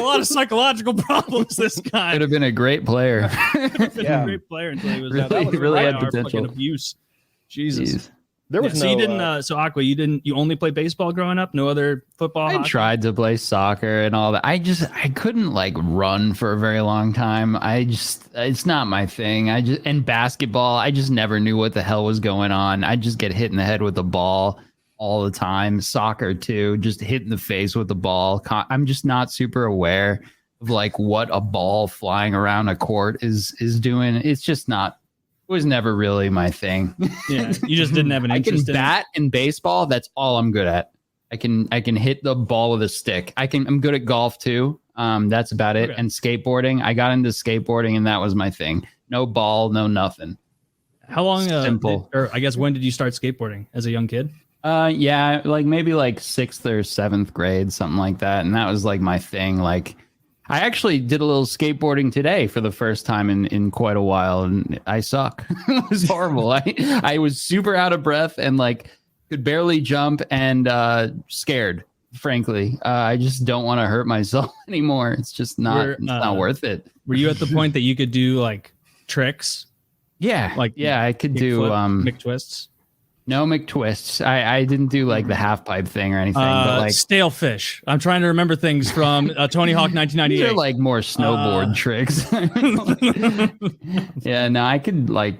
lot of psychological problems. This guy Could have been a great player. Yeah. a great player until he was Really- that was really had our fucking potential. abuse. Jesus. Jeez. There was so no. you didn't. So Aqua, you only played baseball growing up. No other football. I hockey? tried to play soccer and all that. I couldn't like run for a very long time. It's not my thing. And basketball, I just never knew what the hell was going on. I just get hit in the head with the ball all the time. Soccer too, just hit in the face with the ball. I'm just not super aware of like what a ball flying around a court is doing. It's just not. It was never really my thing. Yeah, you just didn't have an I can interest in it. bat and baseball. That's all I'm good at. I can hit the ball with a stick. I'm good at golf too. That's about it. Okay. And skateboarding. I got into skateboarding and that was my thing. No ball, no nothing. How long? Simple. Or I guess when did you start skateboarding as a young kid? Yeah, like maybe like 6th or 7th grade, something like that. And that was like my thing. Like I actually did a little skateboarding today for the first time in quite a while, and I suck. It was horrible. I was super out of breath and like could barely jump and scared, frankly. I just don't want to hurt myself anymore. It's just not worth it. Were you at the point that you could do like tricks, Yeah, like I could do McTwists? no McTwists. I didn't do like the half pipe thing or anything, but like stale fish. I'm trying to remember things from Tony Hawk these 1998. are like more snowboard tricks. Yeah, no, I could like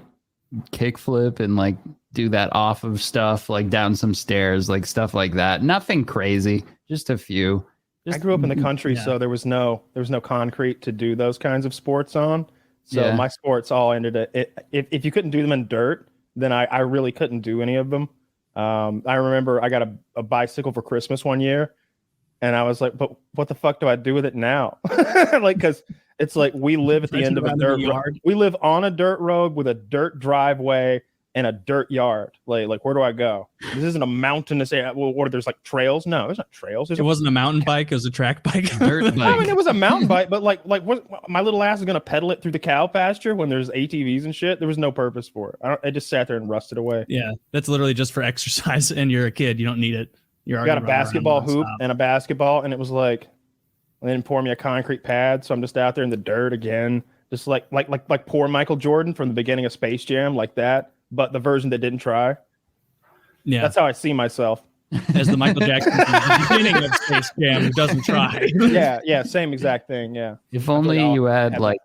kickflip and like do that off of stuff, like down some stairs, like stuff like that. Nothing crazy, just a few. I grew up in the country, yeah. so there was no concrete to do those kinds of sports on. So Yeah. my sports all ended at if you couldn't do them in dirt, then I really couldn't do any of them. I remember I got a bicycle for Christmas one year, and I was like, but what the fuck do I do with it now? Like, because it's like we live at the end of a dirt yard. We live on a dirt road with a dirt driveway and a dirt yard. Like where do I go? This isn't a mountainous area. Well, or there's like trails. No, there's not trails. It wasn't a mountain bike. It was a track bike. Dirt bike. I mean, it was a mountain bike, but like what? My little ass is gonna pedal it through the cow pasture when there's ATVs and shit. There was no purpose for it. I just sat there and rusted away. Yeah, that's literally just for exercise, and you're a kid. You don't need it. You're I got a already running basketball around hoop nonstop. and a basketball, and it was like they didn't pour me a concrete pad, so I'm just out there in the dirt again, just like poor Michael Jordan from the beginning of Space Jam, like that, but the version that didn't try. Yeah, That's how I see myself. as the Michael Jackson from the beginning of Space Jam who doesn't try. Yeah, same exact thing. Yeah, If only all you had have- like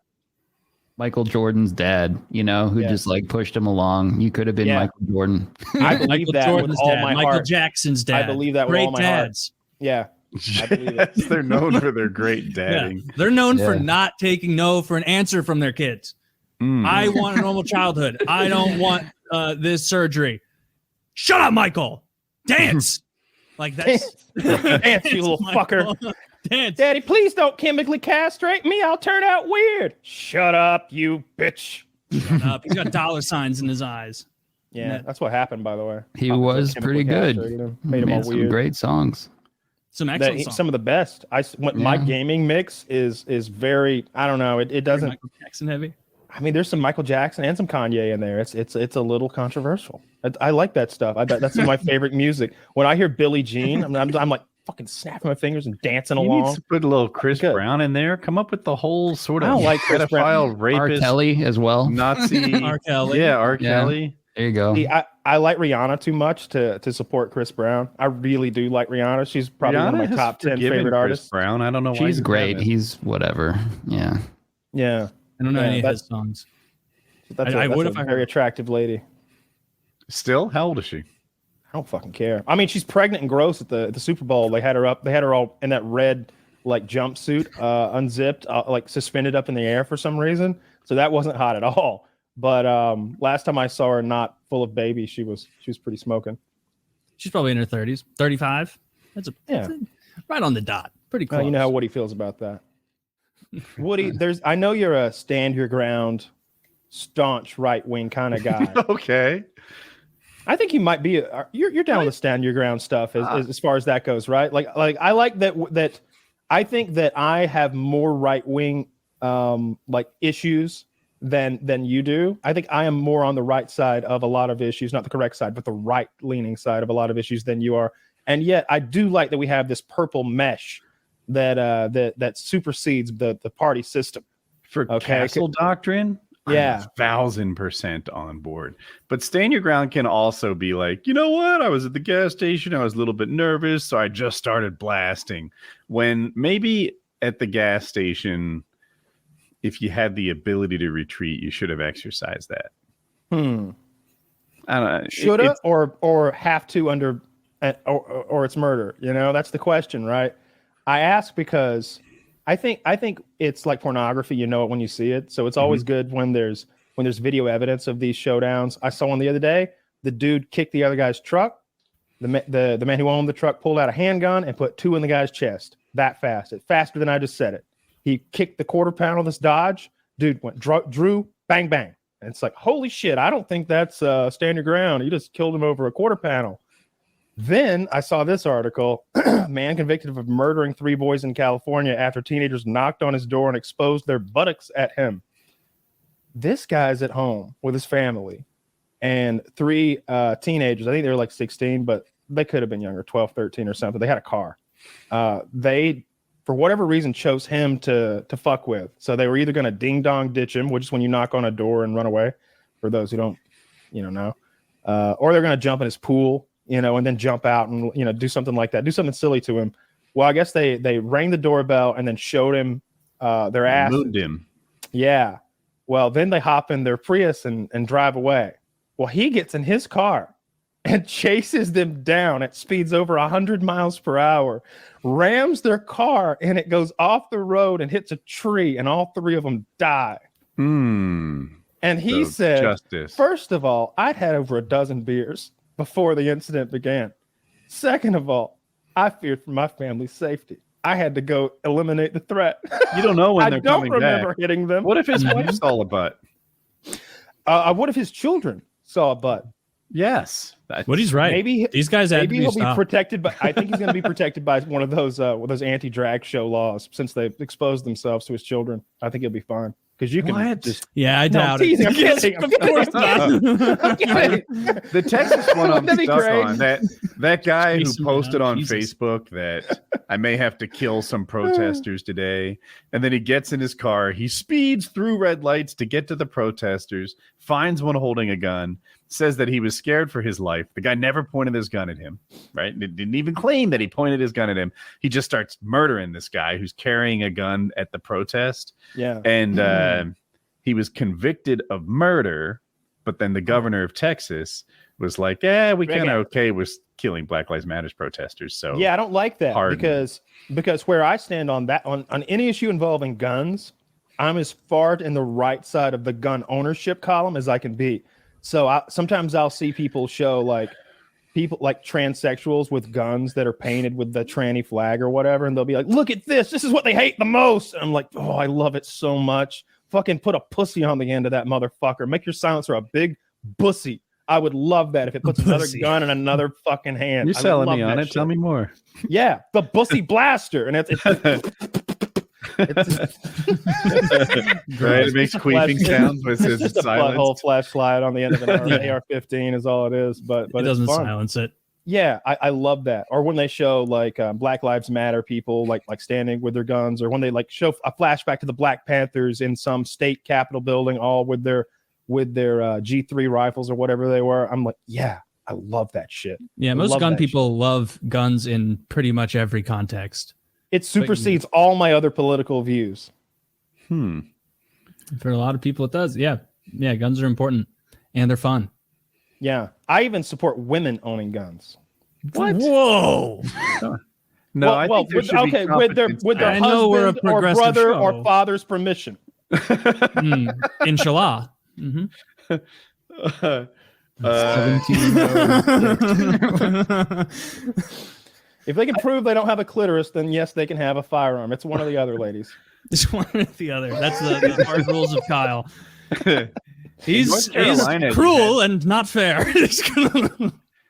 Michael Jordan's dad, who Yeah. just like pushed him along. You could have been Yeah. Michael Jordan. I believe Michael that Jordan's with all dad, my Michael heart. Jackson's dad. I believe that with Great all my heart. dads. Yeah, I believe it. Yes, they're known for their great dadding. Yeah. They're known for Yeah. not taking no for an answer from their kids. Mm. I want a normal childhood. I don't want this surgery. Shut up, Michael. Dance. Like that's Dance, you little Michael. fucker. Dance. Daddy, please don't chemically castrate me. I'll turn out weird. Shut up, you bitch. Shut up. He's got dollar signs in his eyes. Yeah, that's what happened, by the way. He was Chemically pretty good. castrated him, made him Made all some weird. great songs. Some excellent songs. Some of the best. My gaming mix is very, I don't know. It doesn't. Michael Jackson heavy. I mean, there's some Michael Jackson and some Kanye in there. It's a little controversial. I like that stuff. That's some of my favorite music. When I hear Billie Jean, I'm like fucking snapping my fingers and dancing You along. need to put a little Chris Brown in there. Come up with the whole sort of I don't like Chris pedophile, R. rapist, Kelly as well. Nazi. R. Kelly. Yeah, R. Kelly. There you go. See, I like Rihanna too much to support Chris Brown. I really do like Rihanna. She's probably one of my Rihanna has top 10 forgiven favorite Chris artists. Brown. I don't know why She's you great. haven't. He's whatever. Yeah. Yeah. I don't know Yeah, any of his songs. That's I a would if I very heard. attractive lady. Still? How old is she? I don't fucking care. I mean, she's pregnant and gross at the Super Bowl. They had her up. They had her all in that red like jumpsuit, unzipped, like suspended up in the air for some reason. So that wasn't hot at all. But last time I saw her not full of baby, she was pretty smoking. She's probably in her 30s, 35. That's right on the dot. Pretty close. You know how Woody feels about that. Woody, I know you're a stand your ground, staunch right wing kind of guy. Okay. I think you might be. You're down with the stand your ground stuff as far as that goes, right? Like I like that. I think that I have more right wing like issues than you do. I think I am more on the right side of a lot of issues, not the correct side, but the right leaning side of a lot of issues than you are. And yet I do like that we have this purple mesh that supersedes the party system. For castle doctrine, yeah, 1,000% on board. But stand your ground can also be like, you know what? I was at the gas station. I was a little bit nervous, so I just started blasting. When maybe at the gas station, if you had the ability to retreat, you should have exercised that. I don't know. Should have or have to under or it's murder. You know, that's the question, right? I ask because I think it's like pornography. You know it when you see it. So it's always good when there's video evidence of these showdowns. I saw one the other day. The dude kicked the other guy's truck. The man who owned the truck pulled out a handgun and put 2 in the guy's chest. That fast. Faster than I just said it. He kicked the quarter pound of this Dodge. Dude went drew, bang, bang. And it's like, holy shit, I don't think that's stand your ground. You just killed him over a quarter panel. Then I saw this article, man convicted of murdering 3 boys in California after teenagers knocked on his door and exposed their buttocks at him. This guy's at home with his family and 3 teenagers. I think they were like 16, but they could have been younger, 12, 13 or something. They had a car. They, for whatever reason, chose him to fuck with. So they were either going to ding dong ditch him, which is when you knock on a door and run away, for those who don't, know, or they're going to jump in his pool, and then jump out and, do something like that, do something silly to him. Well, I guess they rang the doorbell and then showed him their ass. Moved him. Yeah. Well, then they hop in their Prius and drive away. Well, he gets in his car and chases them down at speeds over 100 miles per hour, rams their car, and it goes off the road and hits a tree, and all 3 of them die. And he said, justice. First of all, I'd had over a dozen beers before the incident began. Second of all, I feared for my family's safety. I had to go eliminate the threat. You don't know when they're coming back. I don't remember hitting them. What if his wife saw a butt? What if his children saw a butt? Yes. Woody's right. Maybe these guys had maybe to he'll be be protected, but I think he's going to be protected by one of those anti-drag show laws since they've exposed themselves to his children. I think he'll be fine because you can just. Yeah, I doubt teasing, it. I'm kidding, Of course not. The Texas one I'm That'd be stuck great. on. That guy who Jason, posted on Jesus. Facebook that I may have to kill some protesters today. And then he gets in his car. He speeds through red lights to get to the protesters, finds one holding a gun, says that he was scared for his life. The guy never pointed his gun at him, right? Didn't even claim that he pointed his gun at him. He just starts murdering this guy who's carrying a gun at the protest. Yeah. And he was convicted of murder, but then the governor of Texas was like, yeah, we kind of okay with killing Black Lives Matter protesters. So yeah, I don't like that pardon. because where I stand on that on any issue involving guns, I'm as far in the right side of the gun ownership column as I can be. So sometimes I'll see people show like people like transsexuals with guns that are painted with the tranny flag or whatever, and they'll be like, "Look at this! This is what they hate the most." And I'm like, "Oh, I love it so much! Fucking put a pussy on the end of that motherfucker. Make your silencer a big bussy. I would love that if it puts another Pussy. gun in another fucking hand. You're I would selling love me on that it. shit. Tell me more. Yeah, the Bussy Blaster, and it's Right, it makes queefing sounds with it's just a butthole silence. flashlight on the end of an Yeah. AR-15 is all it is. But It doesn't it's fun. silence it. Yeah, I love that. Or when they show like Black Lives Matter people like standing with their guns, or when they like show a flashback to the Black Panthers in some state capitol building, all with their G3 rifles or whatever they were. I'm like, yeah, I love that shit. Yeah, I most love gun that people love guns in pretty much every context. It supersedes all my other political views. For a lot of people, it does. Yeah, guns are important and they're fun. Yeah, I even support women owning guns. What? Whoa! No, I think there should be with their competence. with their I know we're a husband or progressive brother show. or father's permission. Inshallah. Mhm. 17. If they can prove they don't have a clitoris, then yes, they can have a firearm. It's one or the other, ladies. Just one or the other. That's the hard rules of Kyle. He's Carolina, cruel and not fair.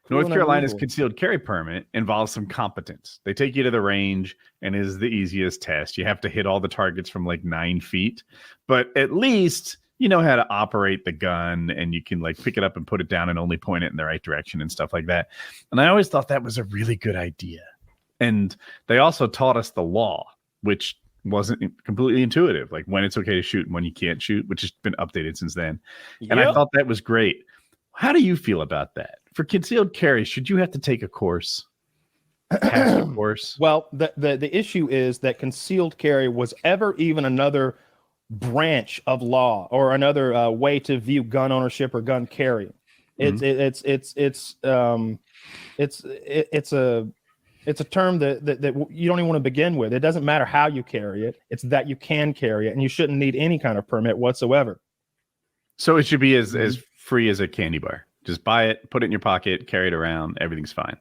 North and Carolina's illegal. concealed carry permit involves some competence. They take you to the range and is the easiest test. You have to hit all the targets from like 9 feet, but at least you know how to operate the gun and you can like pick it up and put it down and only point it in the right direction and stuff like that. And I always thought that was a really good idea. And they also taught us the law, which wasn't completely intuitive, like when it's okay to shoot and when you can't shoot, which has been updated since then. And I thought that was great. How do you feel about that? For concealed carry, should you have to take a course? Pass a course? Well, the issue is that concealed carry was ever even another branch of law or another way to view gun ownership or gun carry. It's a term that you don't even want to begin with. It doesn't matter how you carry it. It's that you can carry it, and you shouldn't need any kind of permit whatsoever. So it should be as free as a candy bar. Just buy it, put it in your pocket, carry it around. Everything's fine.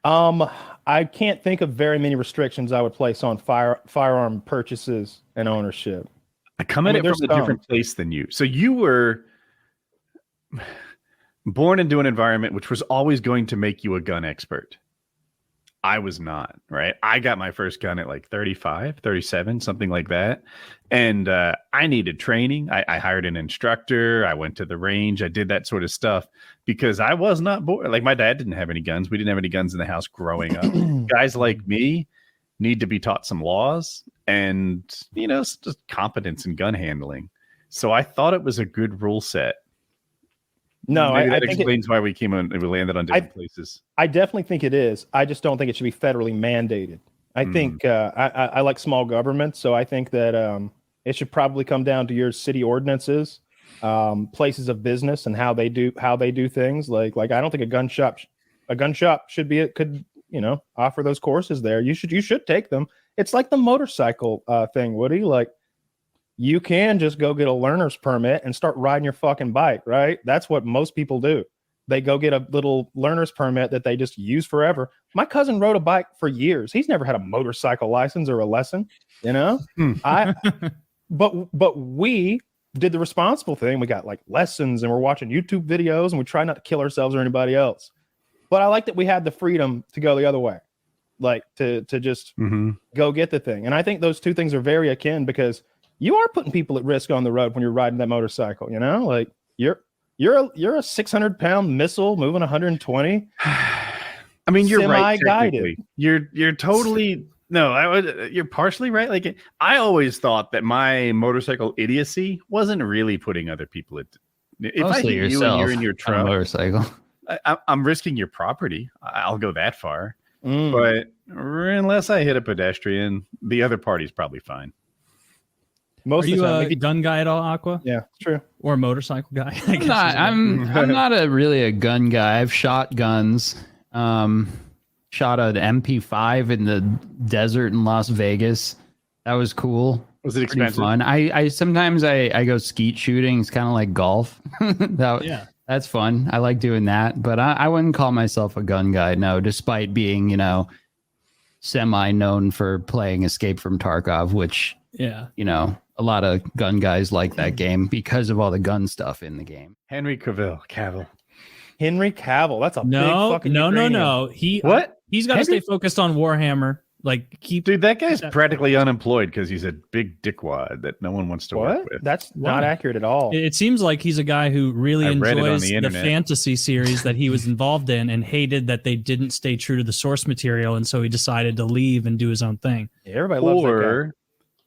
I can't think of very many restrictions I would place on firearm purchases and ownership. I come at it from a different place than you. So you were born into an environment which was always going to make you a gun expert. I was not, right? I got my first gun at like 35, 37, something like that. And I needed training. I hired an instructor. I went to the range. I did that sort of stuff because I was not born. Like my dad didn't have any guns. We didn't have any guns in the house growing up. Guys like me need to be taught some laws and, you know, just competence in gun handling. So I thought it was a good rule set. No, Maybe I that think explains why we came on. We landed on different places. I definitely think it is. I just don't think it should be federally mandated. I think I like small government, so I think that it should probably come down to your city ordinances, places of business, and how they do things. Like I don't think a gun shop could offer those courses there. You should take them. It's like the motorcycle thing, Woody. Like you can just go get a learner's permit and start riding your fucking bike, right? That's what most people do. They go get a little learner's permit that they just use forever. My cousin rode a bike for years. He's never had a motorcycle license or a lesson, you know? But we did the responsible thing. We got like lessons and we're watching YouTube videos and we try not to kill ourselves or anybody else. But I like that we had the freedom to go the other way, like to just go get the thing. And I think those two things are very akin because you are putting people at risk on the road when you're riding that motorcycle, you know? Like you're a 600-pound missile moving 120. I mean, you're right. Semi-guided. You're totally you're partially right. Like I always thought that my motorcycle idiocy wasn't really putting other people at. If I hit you and you're in your truck, motorcycle, I'm risking your property. I'll go that far, but unless I hit a pedestrian, the other party's probably fine. Most Are you of the time, a gun guy at all, Aqua? yeah, it's true. Or a motorcycle guy? I guess I'm not really a gun guy. I've shot guns. Shot an MP5 in the desert in Las Vegas. That was cool. Was it Pretty expensive? fun. I sometimes I go skeet shooting. It's kind of like golf. That's fun. I like doing that, but I wouldn't call myself a gun guy. No, despite being, semi known for playing Escape from Tarkov, which, a lot of gun guys like that game because of all the gun stuff in the game. Henry Cavill. Henry Cavill. That's a big No, fucking no, uranium. no. He's got to stay focused on Warhammer. Like Dude, that guy's practically unemployed because he's a big dickwad that no one wants to work with. That's not accurate at all. It seems like he's a guy who really enjoys the fantasy series that he was involved in and hated that they didn't stay true to the source material, and so he decided to leave and do his own thing. Yeah, everybody loves that guy.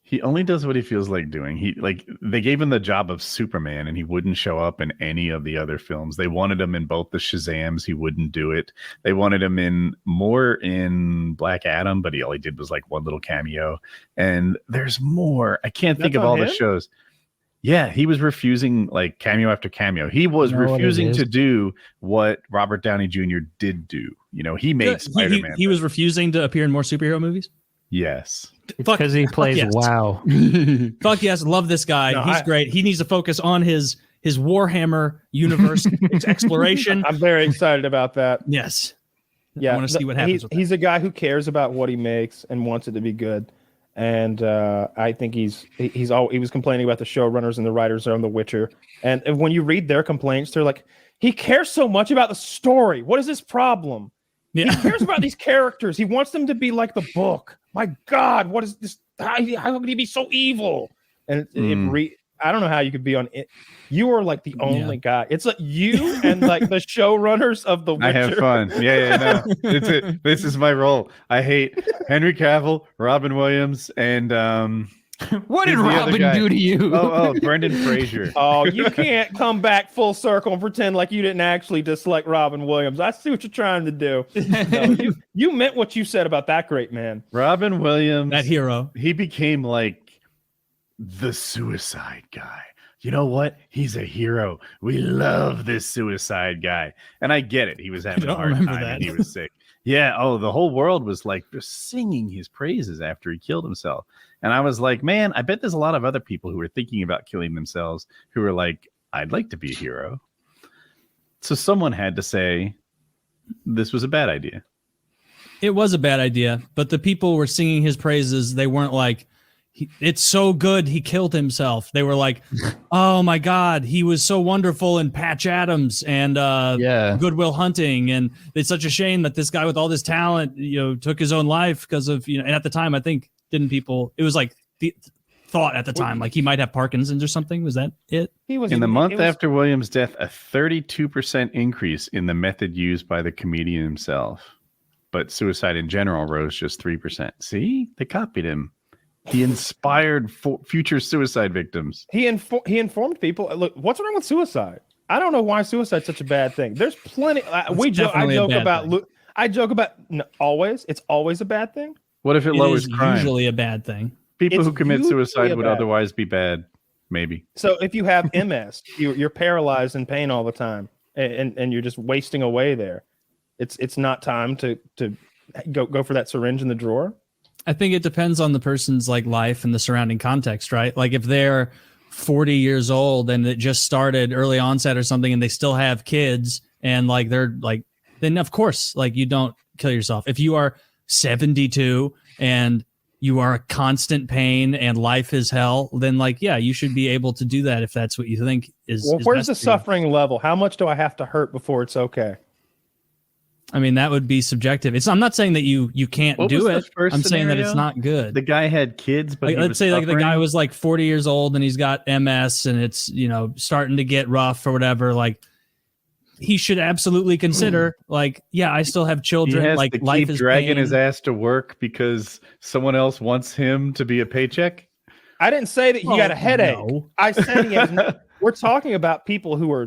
He only does what he feels like doing. They gave him the job of Superman and he wouldn't show up in any of the other films. They wanted him in both the Shazams. He wouldn't do it. They wanted him more in Black Adam, but all he did was like one little cameo. And there's more. I can't think of all the shows. Yeah, he was refusing like cameo after cameo. He was refusing to do what Robert Downey Jr. did do. You know, he made Spider-Man. He was refusing to appear in more superhero movies? Yes. Because he plays WoW. Fuck yes, love this guy. No, He's great. He needs to focus on his Warhammer universe exploration. I'm very excited about that. Yes. Yeah, I want to see what happens. He's a guy who cares about what he makes and wants it to be good. And I think he was complaining about the showrunners and the writers on The Witcher. And when you read their complaints, they're like, he cares so much about the story. What is his problem? Yeah. He cares about these characters. He wants them to be like the book. My God, what is this? How could he be so evil? And I don't know how you could be on it. You are like the only guy. It's like you and like the showrunners of The Witcher. I have fun. Yeah. No, this is my role. I hate Henry Cavill, Robin Williams, and what did Robin do to you? Oh, Brendan Fraser. Oh, you can't come back full circle and pretend like you didn't actually dislike Robin Williams. I see what you're trying to do. No, you meant what you said about that great man. Robin Williams, that hero. He became like the suicide guy. You know what? He's a hero. We love this suicide guy. And I get it. He was having a hard time and he was sick. Yeah. Oh, the whole world was like just singing his praises after he killed himself. And I was like, man, I bet there's a lot of other people who are thinking about killing themselves who are like, I'd like to be a hero. So someone had to say this was a bad idea. It was a bad idea, but the people were singing his praises. They weren't like, it's so good he killed himself. They were like, oh my God, he was so wonderful in Patch Adams and Good Will Hunting. And it's such a shame that this guy with all this talent, took his own life because of, and at the time, I think, it was like the thought at the time, like he might have Parkinson's or something. Was that it? In the month after Williams' death, a 32% increase in the method used by the comedian himself. But suicide in general rose just 3%. See, they copied him. He inspired future suicide victims. He informed people. Look, what's wrong with suicide? I don't know why suicide's such a bad thing. There's plenty. I joke about always. It's always a bad thing. What if it lowers crime? Usually a bad thing. People who commit suicide would otherwise be bad. Maybe. So if you have MS, you're paralyzed in pain all the time, and you're just wasting away there. It's not time to go for that syringe in the drawer. I think it depends on the person's like life and the surrounding context, right? Like if they're 40 years old and it just started early onset or something and they still have kids and like they're like, then of course, like you don't kill yourself. If you are 72 and you are a constant pain and life is hell, then like, yeah, you should be able to do that if that's what you think is. Well, where's the suffering level? How much do I have to hurt before it's okay? I mean, that would be subjective. I'm not saying that you can't do it. I'm saying that it's not good. The guy had kids, but like, let's say like the guy was like 40 years old and he's got MS and it's, starting to get rough or whatever. Like he should absolutely consider like, yeah, I still have children. He has like to life keep is dragging pain. his ass to work because someone else wants him to be a paycheck. I didn't say that he got a headache. No. I said he has we're talking about people who are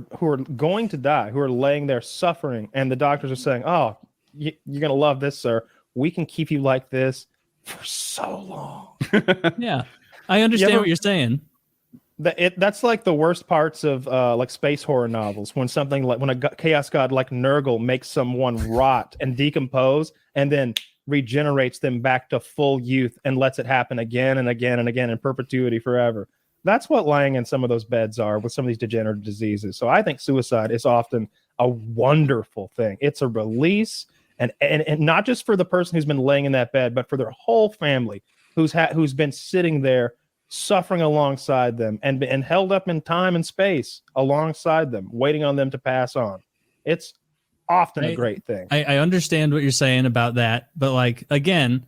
going to die, who are laying there suffering, and the doctors are saying, "Oh, you're going to love this, sir. We can keep you like this for so long." Yeah, I understand what you're saying. That's like the worst parts of like space horror novels when something like when a chaos god like Nurgle makes someone rot and decompose and then regenerates them back to full youth and lets it happen again and again and again in perpetuity forever. That's what lying in some of those beds are with some of these degenerative diseases. So I think suicide is often a wonderful thing. It's a release, and not just for the person who's been laying in that bed, but for their whole family who's been sitting there suffering alongside them and held up in time and space alongside them, waiting on them to pass on. It's often a great thing. I understand what you're saying about that, but like, again,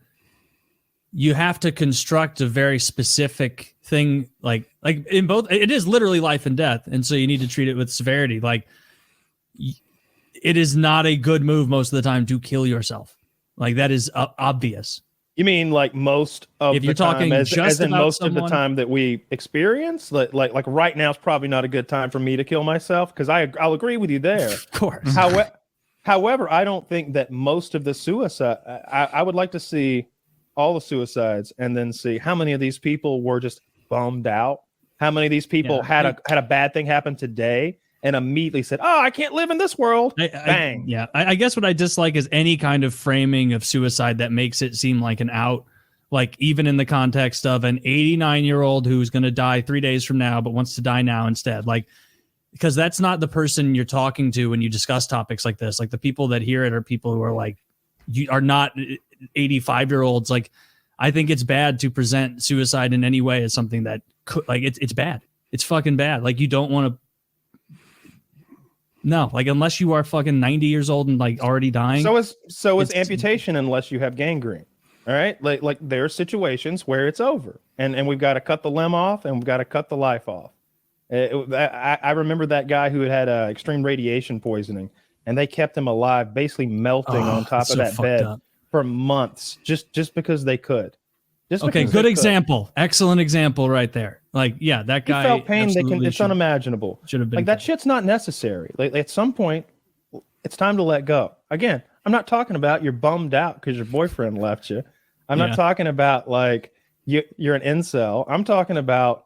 you have to construct a very specific thing. Like in both, it is literally life and death. And so you need to treat it with severity. Like, it is not a good move most of the time to kill yourself. Like, that is obvious. You mean like most of if you're the time, talking as in most someone, of the time that we experience? Like right now is probably not a good time for me to kill myself, because I'll agree with you there. Of course. However, I don't think that most of the suicide. I would like to see all the suicides and then see how many of these people were just bummed out. How many of these people had a bad thing happen today and immediately said, "Oh, I can't live in this world." Bang. I guess what I dislike is any kind of framing of suicide that makes it seem like an out, like even in the context of an 89-year-old who's going to die 3 days from now, but wants to die now instead. Like, because that's not the person you're talking to when you discuss topics like this. Like, the people that hear it are people who are like, you are not 85-year-olds. Like, I think it's bad to present suicide in any way as something that could, like, it's bad. It's fucking bad. Like, you don't want to. No, like, unless you are fucking 90 years old and like already dying. So is amputation unless you have gangrene. All right. Like there are situations where it's over and we've got to cut the limb off and we've got to cut the life off. I remember that guy who had extreme radiation poisoning, and they kept him alive, basically melting on top of that bed for months, just because they could. Okay, good example. Excellent example right there. Like, yeah, that guy felt pain. It's unimaginable. Should have been like that shit's not necessary. Like, at some point, it's time to let go. Again, I'm not talking about you're bummed out because your boyfriend left you. I'm not talking about like you're an incel. I'm talking about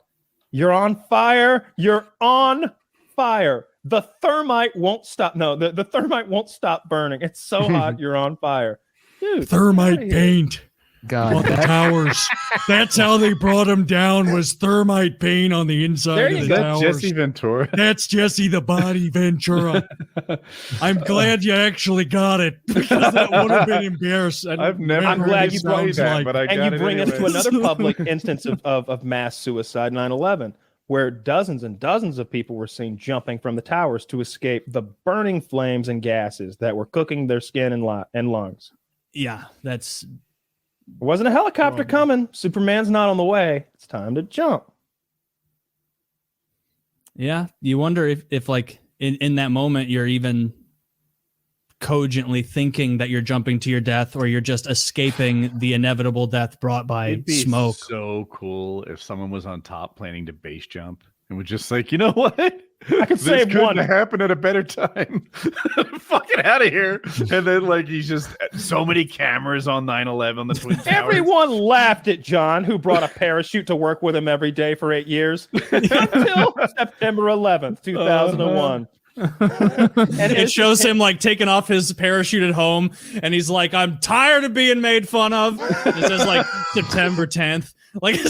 you're on fire. You're on fire. The thermite won't stop. No, the thermite won't stop burning. It's so hot. You're on fire. Dude, thermite paint. God, on the towers. That's how they brought him down, was thermite paint on the inside of the towers. Jesse Ventura. That's Jesse the Body Ventura. I'm glad you actually got it, because that would have been embarrassing. I'm glad you brought that, but you bring us to another public instance of mass suicide, 9/11, where dozens and dozens of people were seen jumping from the towers to escape the burning flames and gases that were cooking their skin and lungs. Yeah, that's. There wasn't a helicopter coming. Superman's not on the way. It's time to jump. Yeah, you wonder if like in that moment you're even cogently thinking that you're jumping to your death, or you're just escaping the inevitable death brought by It'd be smoke. So cool if someone was on top planning to base jump and was just like, you know what? I could save one. This couldn't happen at a better time. Fucking out of here. And then like he's just so many cameras on 9/11 on the Twin Towers. Everyone laughed at John, who brought a parachute to work with him every day for 8 years until September 11th, 2001. And it shows him like taking off his parachute at home, and he's like, "I'm tired of being made fun of." It says like September 10th. Like, do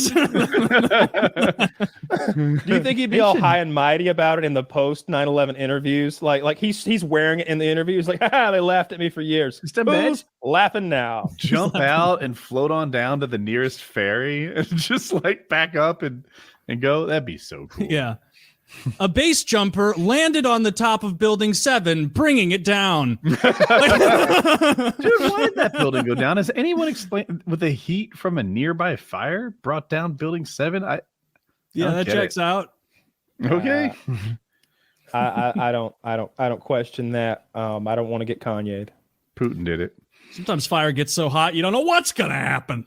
you think he'd be all high and mighty about it in the post 9/11 interviews? Like he's wearing it in the interviews. Like, they laughed at me for years. Who's laughing now? Jump out and float on down to the nearest ferry and just like back up and go. That'd be so cool. Yeah. A base jumper landed on the top of Building 7, bringing it down. Dude, why did that building go down? Has anyone explained? With the heat from a nearby fire brought down Building 7? That checks out. Okay. I don't question that. I don't want to get Kanye'd. Putin did it. Sometimes fire gets so hot you don't know what's gonna happen.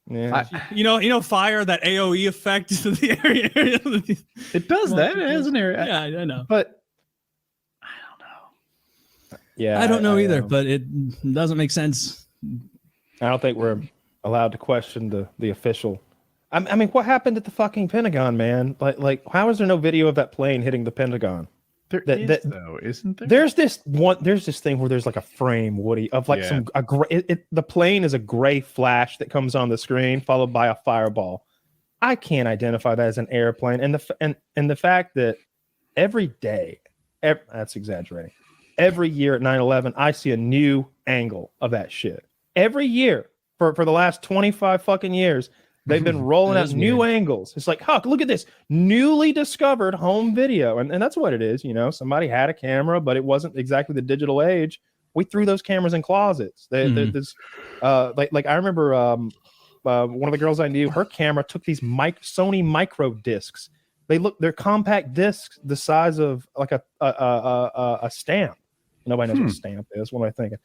Yeah. You know, fire, that AOE effect to the area. It does that, isn't it? Yeah, I know. But I don't know. Yeah, I don't know either, but it doesn't make sense. I don't think we're allowed to question the official. I mean, what happened at the fucking Pentagon, man? Like, how is there no video of that plane hitting the Pentagon? There is, though, isn't there? There's this thing where there's like a frame, Woody, of like the plane is a gray flash that comes on the screen followed by a fireball. I can't identify that as an airplane, and the fact that every day, that's exaggerating. Every year at 9/11, I see a new angle of that shit. Every year for the last 25 fucking years, They've been rolling That out is new weird. angles. It's like, Huck, look at this newly discovered home video. And that's what it is. You know, somebody had a camera, but it wasn't exactly the digital age. We threw those cameras in closets. Like I remember one of the girls I knew, her camera took these Sony micro discs. They're compact discs the size of like a stamp. Nobody knows what a stamp is. What am I thinking?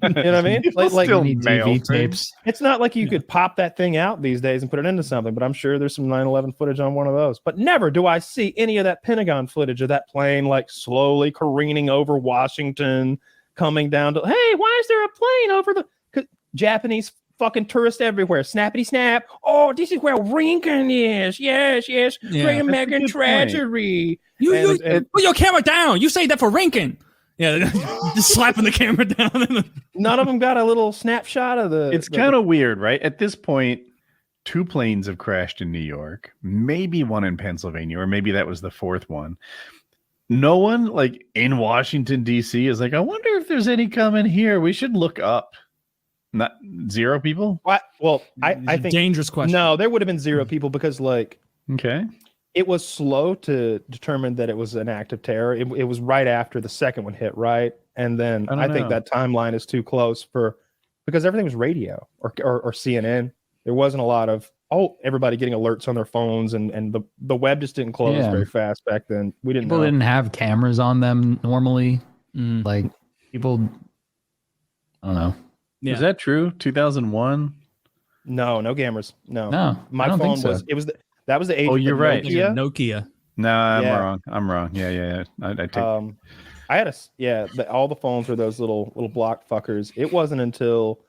You know what I mean? People Like still mini mail DV things. tapes. it's not like you could pop that thing out these days and put it into something, but I'm sure there's some 9/11 footage on one of those. But never do I see any of that Pentagon footage of that plane like slowly careening over Washington, coming down to, hey, why is there a plane over the Japanese fucking tourists everywhere? Snappity snap. Oh, this is where Lincoln is. Yes. Yeah. Great American That's a good tragedy. You And- put your camera down. You say that for Rankin. Yeah, just slapping the camera down. None of them got a little snapshot of the. It's kind of weird, right? At this point, 2 planes have crashed in New York, maybe one in Pennsylvania, or maybe that was the 4th one. No one like in Washington, D.C. is like, I wonder if there's any coming here. We should look up. Not 0 people. What? Well, I think Dangerous question. no, there would have been 0 people because like Okay. it was slow to determine that it was an act of terror. It was right after the second one hit, right? And then I don't I think know. that timeline is too close because everything was radio or CNN. There wasn't a lot of everybody getting alerts on their phones, and the web just didn't close Yeah. very fast back then. We didn't People know. didn't have cameras on them normally. Mm, Like people, I don't know. yeah. Is that true? 2001. No cameras. No, No, my I don't phone think so. was. It was that was the age. Oh, of the you're right. Nokia. Nokia. No, I'm Yeah. wrong. I'm wrong. Yeah. I take. I had all the phones were those little block fuckers. It wasn't until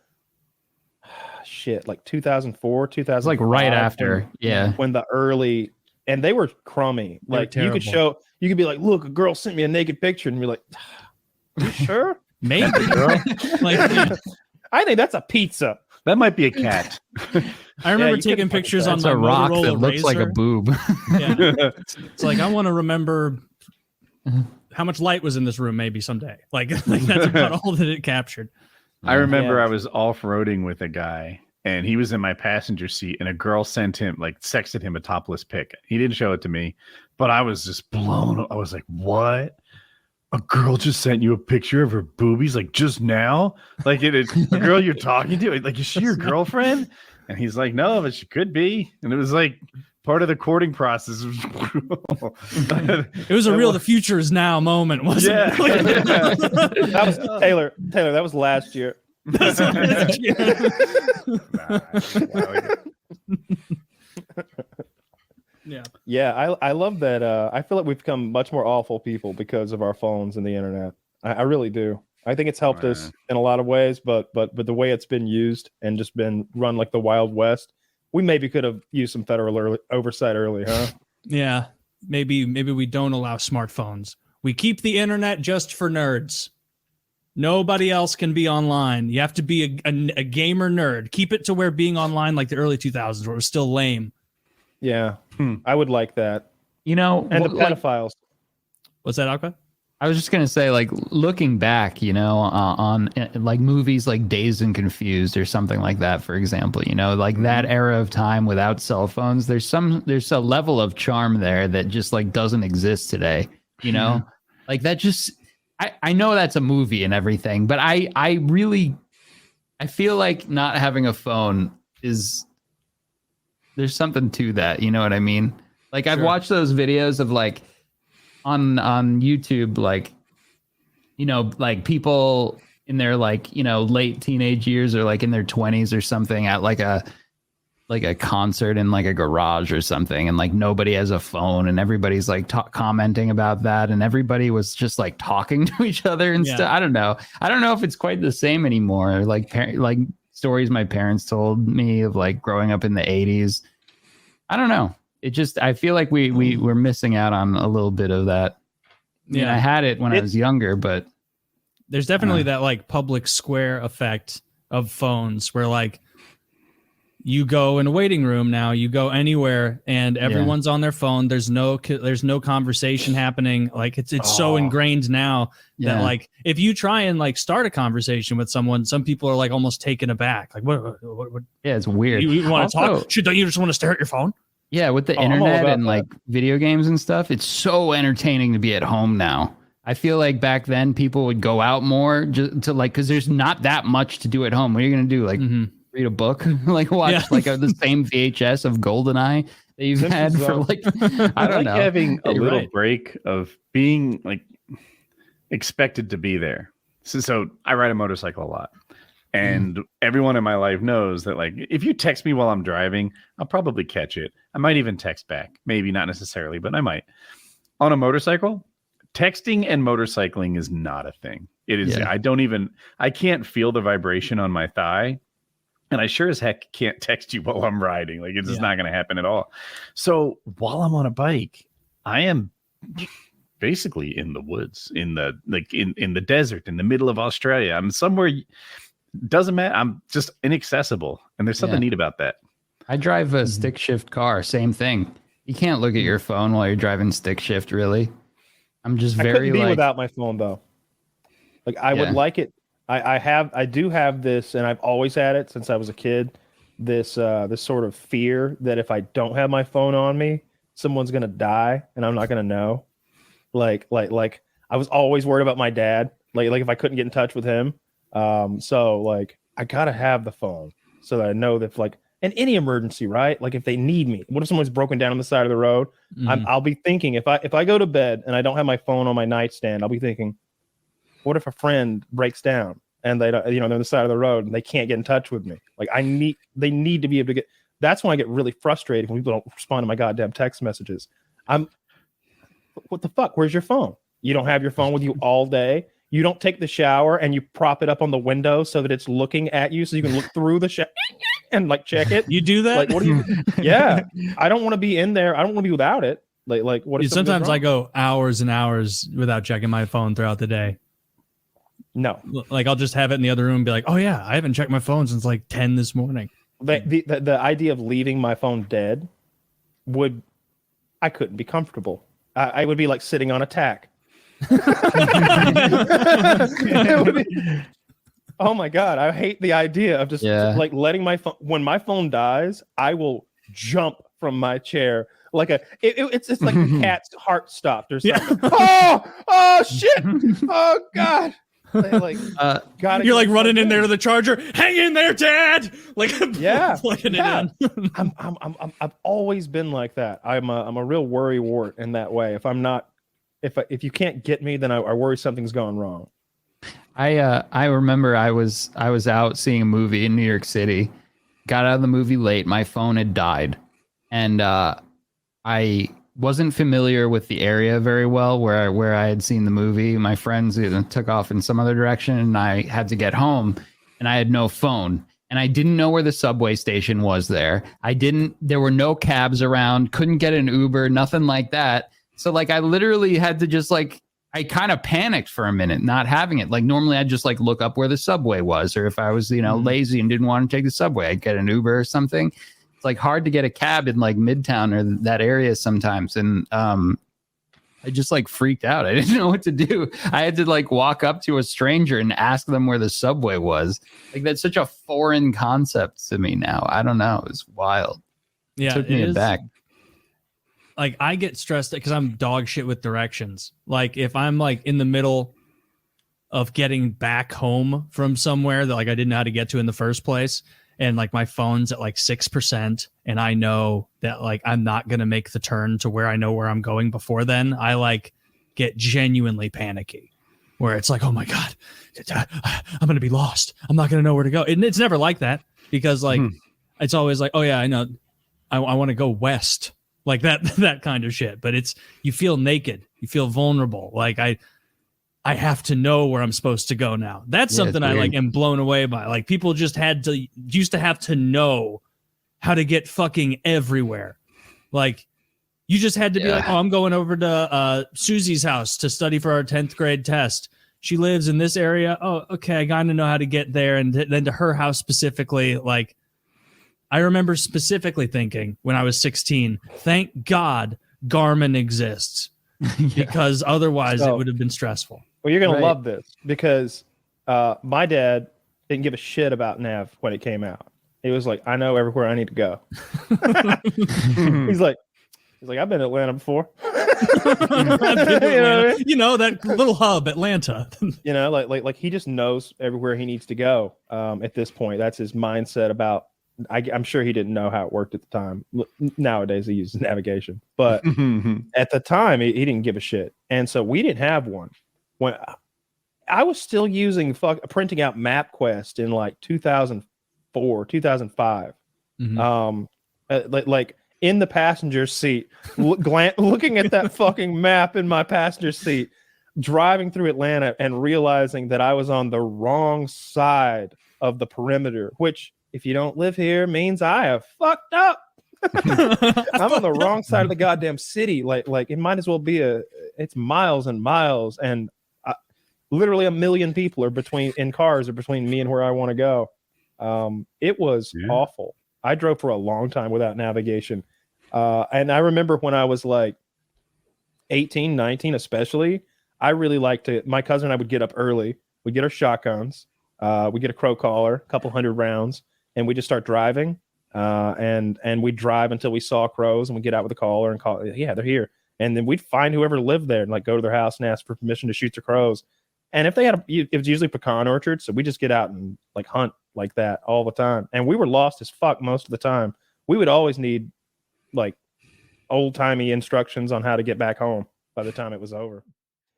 like 2004, 2005. It's like right after. Yeah. when the early, and they were crummy. They were Like you could terrible. you could be like, look, a girl sent me a naked picture, and be like, you sure? Maybe. Like, I think that's a pizza. That might be a cat. I remember you taking couldn't fucking pictures tell. on It's my a rock Motorola that looks like a Razr. boob. Yeah. It's like I want to remember how much light was in this room maybe someday. Like that's about all that it captured. I remember Yeah. I was off-roading with a guy, and he was in my passenger seat, and a girl sexted him a topless pic. He didn't show it to me, but I was just blown. I was like, what? A girl just sent you a picture of her boobies, like just now? Like a girl you're talking to? Like, is she your girlfriend? And he's like, no, but she could be. And it was like part of the courting process. It was brutal. It was a real "the future is now" moment, wasn't Yeah. it? That was Taylor. That was last year. That's what yeah. Yeah, I love that. I feel like we've become much more awful people because of our phones and the internet. I really do. I think it's helped us in a lot of ways, but the way it's been used and just been run like the Wild West, we maybe could have used some federal oversight early, huh? Yeah. Maybe we don't allow smartphones. We keep the internet just for nerds. Nobody else can be online. You have to be a gamer nerd. Keep it to where being online like the early 2000s where it was still lame. Yeah, I would like that. You know, And the like, pedophiles. What's that, Aqua? I was just gonna say, like, looking back, you know, on like movies like Dazed and Confused or something like that, for example, you know, like that era of time without cell phones. There's a level of charm there that just like doesn't exist today. You know, like that just. I know that's a movie and everything, but I feel like not having a phone is. There's something to that, you know what I mean? Like I've watched those videos of like on YouTube, like, you know, like people in their like, you know, late teenage years or like in their 20s or something at like a concert in like a garage or something, and like nobody has a phone and everybody's like commenting about that, and everybody was just like talking to each other and stuff. I don't know if it's quite the same anymore. Like like stories my parents told me of like growing up in the 80s. I don't know. It just, I feel like we're missing out on a little bit of that. I mean, I had it when I was younger, but there's definitely that like public square effect of phones where like you go in a waiting room now, you go anywhere and everyone's on their phone. There's no conversation happening. Like it's so ingrained now that like if you try and like start a conversation with someone, some people are like almost taken aback. Like what Yeah, it's weird. You want to talk? Don't you just want to stare at your phone? Yeah, with the internet and like video games and stuff, it's so entertaining to be at home now. I feel like back then people would go out more just to like, because there's not that much to do at home. What are you going to do? Like read a book? Like watch like the same VHS of GoldenEye that you've had for like, I don't know. Having a little break of being like expected to be there. So I ride a motorcycle a lot. And everyone in my life knows that, like, if you text me while I'm driving, I'll probably catch it. I might even text back. Maybe not necessarily, but I might. On a motorcycle, texting and motorcycling is not a thing. It is. Yeah. I can't feel the vibration on my thigh. And I sure as heck can't text you while I'm riding. Like, it's just not going to happen at all. So while I'm on a bike, I am basically in the woods, in the desert, in the middle of Australia. I'm somewhere. Doesn't matter. I'm just inaccessible. And there's something neat about that. I drive a stick shift car. Same thing. You can't look at your phone while you're driving stick shift, really. I'm just very I couldn't be like without my phone though. Like I would like it. I do have this, and I've always had it since I was a kid. This sort of fear that if I don't have my phone on me, someone's gonna die and I'm not gonna know. Like I was always worried about my dad. Like if I couldn't get in touch with him. So like I gotta have the phone so that I know that like in any emergency, right? Like if they need me, what if someone's broken down on the side of the road? I'll be thinking if I go to bed and I don't have my phone on my nightstand, I'll be thinking, what if a friend breaks down and they're on the side of the road and they can't get in touch with me? Like they need to be able to get. That's when I get really frustrated when people don't respond to my goddamn text messages. What the fuck? Where's your phone? You don't have your phone with you all day. You don't take the shower and you prop it up on the window so that it's looking at you so you can look through the shower and like check it. You do that? Like, what do you? Yeah, I don't want to be in there. I don't want to be without it. Like what? Sometimes I go hours and hours without checking my phone throughout the day. No, like I'll just have it in the other room and be like, oh yeah, I haven't checked my phone since like 10 this morning. The idea of leaving my phone dead I couldn't be comfortable. I would be like sitting on a tack. Oh my god, I hate the idea of just like letting my phone. When my phone dies, I will jump from my chair like it's like a cat's heart stopped or something. Oh shit, oh god. You're like running in there to the charger. Hang in there, Dad. Like plugging it in. I've always been like that. I'm a real worry wart in that way. If you can't get me, then I worry something's gone wrong. I remember I was out seeing a movie in New York City, got out of the movie late. My phone had died, and I wasn't familiar with the area very well where I had seen the movie. My friends took off in some other direction, and I had to get home, and I had no phone. And I didn't know where the subway station was there. There were no cabs around, couldn't get an Uber, nothing like that. So like I literally had to just like, I kind of panicked for a minute not having it. Like normally I'd just like look up where the subway was, or if I was, lazy and didn't want to take the subway, I'd get an Uber or something. It's like hard to get a cab in like Midtown or that area sometimes. And I just like freaked out. I didn't know what to do. I had to like walk up to a stranger and ask them where the subway was. Like that's such a foreign concept to me now. I don't know. It's wild. Yeah, it took me aback. Like I get stressed because I'm dog shit with directions. Like if I'm like in the middle of getting back home from somewhere that like I didn't know how to get to in the first place, and like my phone's at like 6%, and I know that like I'm not gonna make the turn to where I know where I'm going before then, I like get genuinely panicky. Where it's like, oh my god, I'm gonna be lost. I'm not gonna know where to go. And it's never like that because like it's always like, oh yeah, I know, I want to go west. Like that kind of shit. But you feel naked. You feel vulnerable. Like I have to know where I'm supposed to go now. That's something I like am blown away by. Like people just used to have to know how to get fucking everywhere. Like you just had to be like, oh, I'm going over to Susie's house to study for our 10th grade test. She lives in this area. Oh, okay. I got to know how to get there. And then to her house specifically, like, I remember specifically thinking when I was 16, thank God Garmin exists, because otherwise it would have been stressful. Well, you're going to love this because my dad didn't give a shit about nav when it came out. He was like, I know everywhere I need to go. He's like, I've been to Atlanta before. You know, that little hub, Atlanta. You know, like he just knows everywhere he needs to go. At this point, that's his mindset about. I'm sure he didn't know how it worked at the time. Nowadays, he uses navigation, but at the time, he didn't give a shit. And so we didn't have one. When I was still using printing out MapQuest in like 2004, 2005. Like in the passenger seat, looking at that fucking map in my passenger seat, driving through Atlanta and realizing that I was on the wrong side of the perimeter, which, if you don't live here, means I have fucked up. I'm on the wrong side of the goddamn city. Like it might as well be it's miles and miles, and literally 1 million people are in cars between me and where I want to go. It was awful. I drove for a long time without navigation. And I remember when I was like 18, 19, especially, I really liked it. My cousin and I would get up early. We'd get our shotguns. We'd get a crow collar, a couple hundred rounds, and we just start driving. And we'd drive until we saw crows, and we'd get out with a collar and call, yeah, they're here. And then we'd find whoever lived there and like go to their house and ask for permission to shoot the crows. And if they had, it was usually pecan orchards, so we just get out and like hunt like that all the time. And we were lost as fuck most of the time. We would always need like old timey instructions on how to get back home by the time it was over.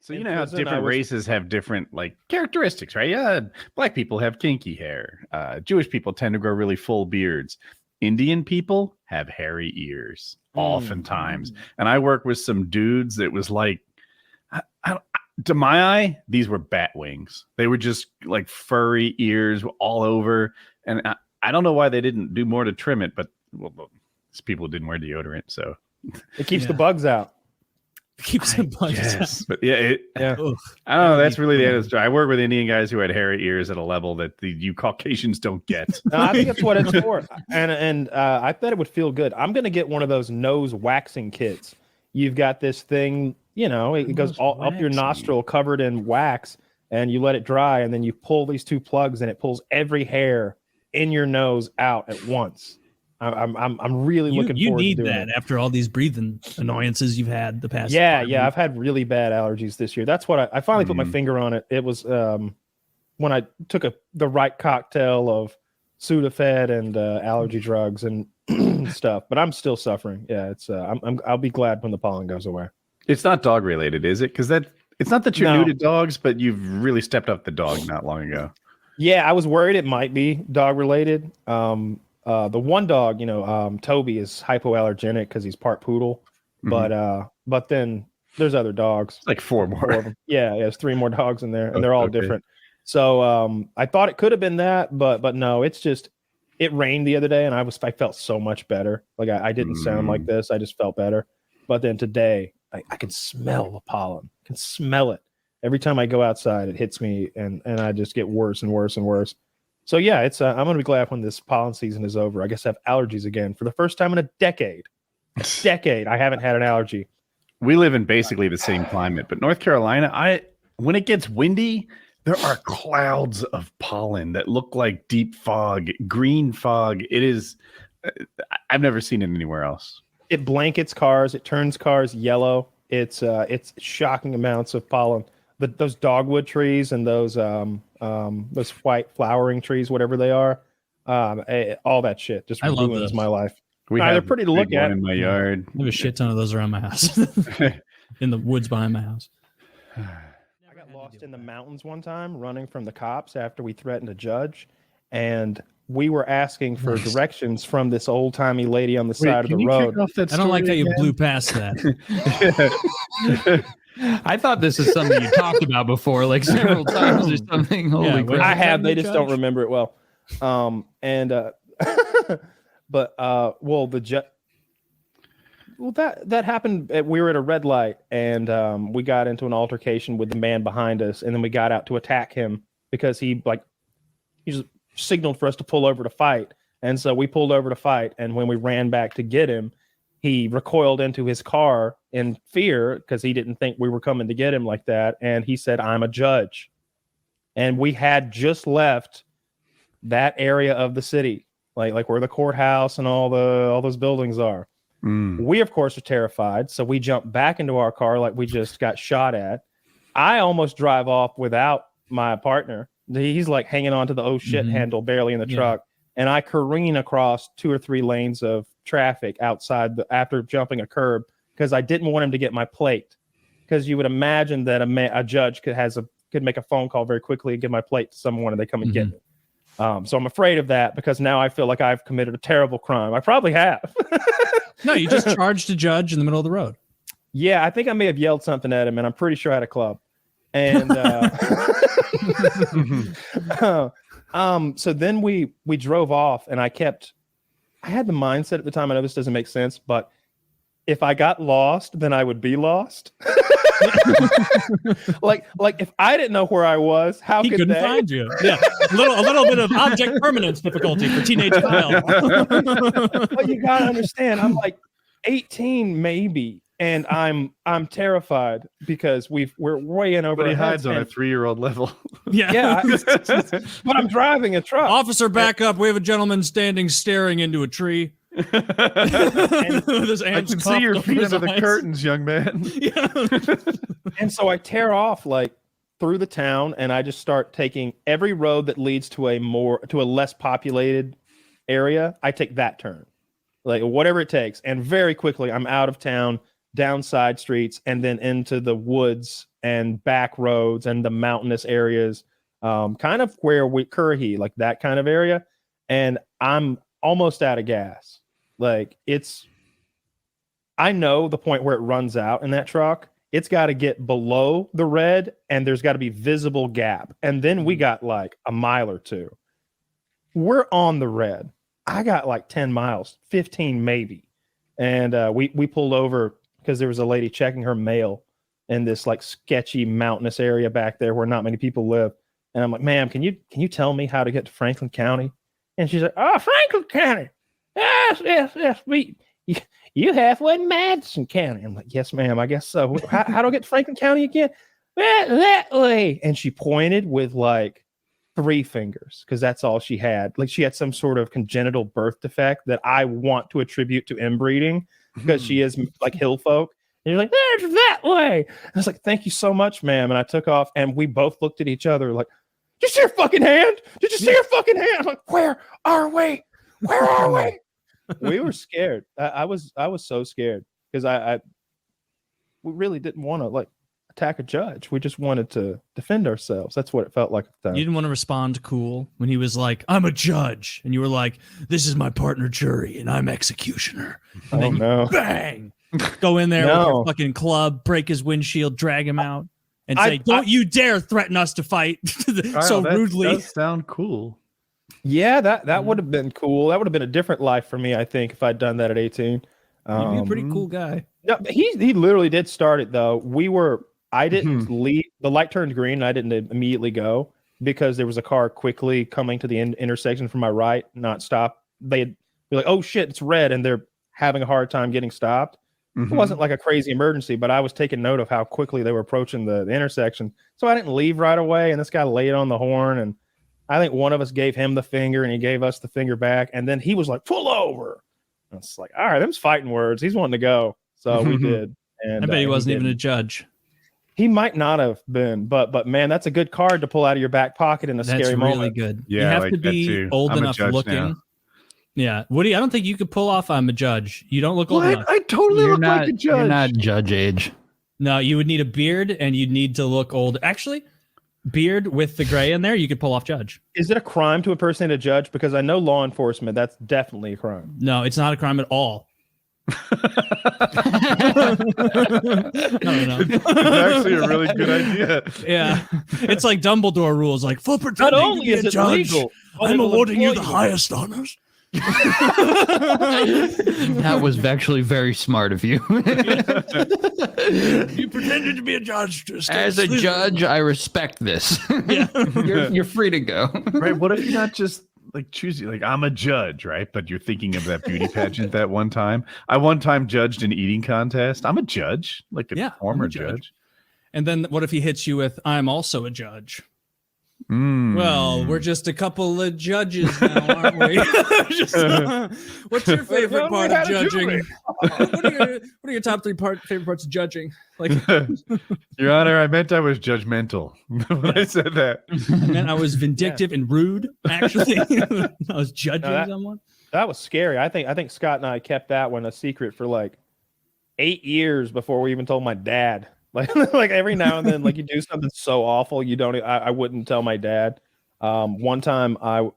So you know how different races have different like characteristics, right? Yeah, black people have kinky hair. Jewish people tend to grow really full beards. Indian people have hairy ears, oftentimes. And I work with some dudes that was like, to my eye, these were bat wings. They were just like furry ears all over. And I don't know why they didn't do more to trim it, but people didn't wear deodorant, so it keeps the bugs out. Keeps the bugs out. But I don't know. That's really the end of the story. I work with Indian guys who had hairy ears at a level that you Caucasians don't get. No, I think that's what it's for. And I bet it would feel good. I'm going to get one of those nose waxing kits. You've got this thing, you know, it goes all up your nostril covered in wax, and you let it dry, and then you pull these two plugs, and it pulls every hair in your nose out at once. I'm really looking forward to doing You need that after all these breathing annoyances you've had the past. Yeah. I've had really bad allergies this year. That's what I finally put my finger on it. It was when I took the right cocktail of Sudafed and allergy drugs and stuff, but I'm still suffering. Yeah, it's I'll be glad when the pollen goes away. It's not dog related, is it? Because it's not that you're new to dogs, but you've really stepped up the dog not long ago. Yeah, I was worried it might be dog related. The one dog, you know, Toby is hypoallergenic because he's part poodle, but then there's other dogs. Like four more. Of them. Yeah, there's 3 more dogs in there, and they're all different. So I thought it could have been that, but no, it's just it rained the other day, and I felt so much better. Like I didn't sound like this. I just felt better. But then today, I can smell the pollen. I can smell it. Every time I go outside, it hits me, and I just get worse and worse and worse. So yeah, it's I'm going to be glad when this pollen season is over. I guess I have allergies again for the first time in a decade. I haven't had an allergy. We live in basically the same climate, but North Carolina, when it gets windy, there are clouds of pollen that look like deep fog, green fog. It is, I've never seen it anywhere else. It blankets cars. It turns cars yellow. It's shocking amounts of pollen. Those dogwood trees and those white flowering trees, whatever they are, all that shit just ruins my life. They're pretty to look at in my yard. I have a shit ton of those around my house, in the woods behind my house. I got lost in the mountains one time running from the cops after we threatened a judge, and we were asking for directions from this old timey lady on the side of the road. I don't like how you blew past that. I thought this is something you talked about before, like several times or something. Holy crap. I have. They just don't remember it well. That happened. We were at a red light, and we got into an altercation with the man behind us, and then we got out to attack him because he just signaled for us to pull over to fight. And so we pulled over to fight. And when we ran back to get him, he recoiled into his car in fear because he didn't think we were coming to get him like that. And he said, I'm a judge. And we had just left that area of the city, like where the courthouse and all those buildings are. We, of course, are terrified. So we jump back into our car like we just got shot at. I almost drive off without my partner. He's like hanging on to the oh shit handle barely in the truck. And I careen across 2 or 3 lanes of traffic outside after jumping a curb because I didn't want him to get my plate. Because you would imagine that a judge could make a phone call very quickly and give my plate to someone and they come and get me. So I'm afraid of that because now I feel like I've committed a terrible crime. I probably have. No, you just charged a judge in the middle of the road. Yeah, I think I may have yelled something at him, and I'm pretty sure I had a club. And so then we drove off, and I had the mindset at the time. I know this doesn't make sense, but if I got lost, then I would be lost. like if I didn't know where I was, how he could couldn't they find you? Yeah, a little bit of object permanence difficulty for teenage Kyle. But you gotta understand, I'm like 18 maybe, and I'm terrified because we're way in over. But he hides on a 3-year-old level. Yeah, but I'm driving a truck. Officer, back up. We have a gentleman staring into a tree. And I can see your feet under the curtains, young man. And so I tear off like through the town, and I just start taking every road that leads to a less populated area. I take that turn, like whatever it takes, and very quickly I'm out of town, down side streets, and then into the woods and back roads and the mountainous areas, kind of where Currahee, like that kind of area, and I'm almost out of gas. Like I know the point where it runs out in that truck. It's got to get below the red, and there's got to be visible gap. And then we got like a mile or two. We're on the red. I got like 10 miles, 15 maybe. And we pulled over because there was a lady checking her mail in this like sketchy mountainous area back there where not many people live. And I'm like, ma'am, can you tell me how to get to Franklin County? And she's like, oh, Franklin County. Yes. You halfway in Madison County. I'm like, yes, ma'am, I guess so. How do I get to Franklin County again? That way. And she pointed with like 3 fingers because that's all she had. Like she had some sort of congenital birth defect that I want to attribute to inbreeding because she is like hill folk. And you're like, there's that way. And I was like, thank you so much, ma'am. And I took off, and we both looked at each other like, did you see her fucking hand? Did you see her fucking hand? I'm like, where are we? Where are we? We were scared. I was so scared because we really didn't want to like attack a judge. We just wanted to defend ourselves. That's what it felt like at the time. You didn't want to respond cool when he was like, I'm a judge. And you were like, this is my partner jury and I'm executioner. And then you bang, go in there with your fucking club, break his windshield, drag him out, and say, don't you dare threaten us to fight so rudely. That does sound cool. Yeah, that would have been cool. That would have been a different life for me, I think, if I'd done that at 18. You'd be a pretty cool guy. No, he literally did start it though. I didn't leave. The light turned green, and I didn't immediately go because there was a car quickly coming to the intersection from my right, not stop. They'd be like, "Oh shit, it's red," and they're having a hard time getting stopped. It wasn't like a crazy emergency, but I was taking note of how quickly they were approaching the intersection, so I didn't leave right away. And this guy laid on the horn, and I think one of us gave him the finger, and he gave us the finger back, and then he was like, "Pull over." And it's like, all right, them's fighting words. He's wanting to go, so we did. And I bet he wasn't even a judge. He might not have been, but man, that's a good card to pull out of your back pocket in a scary moment. That's really good. Yeah, you have like to be old enough looking. Now. Yeah, Woody, I don't think you could pull off I'm a judge. You don't look old enough. I totally look like a judge. You're not judge age. No, you would need a beard, and you'd need to look old. Actually, beard with the gray in there, you could pull off judge. Is it a crime to impersonate a judge? Because I know law enforcement, that's definitely a crime. No, it's not a crime at all. No. It's actually a really good idea. Yeah, it's like Dumbledore rules, like for Not only is it legal, I'm awarding you the highest honors. That was actually very smart of you. You pretended to be a judge. As a judge, I respect this. Yeah. You're free to go. Right? What if you're not just like choosing, like I'm a judge, right? But you're thinking of that beauty pageant that one time. I one time judged an eating contest. I'm a judge, like a former judge. And then what if he hits you with, I'm also a judge? Mm. Well, we're just a couple of judges now, aren't we? What's your favorite part of judging? What are your top three favorite parts of judging? Like, Your Honor, I meant I was judgmental when I said that. I meant I was vindictive and rude. Actually, I was judging someone. That was scary. I think Scott and I kept that one a secret for like 8 years before we even told my dad. Like every now and then, like you do something so awful, I wouldn't tell my dad. One time I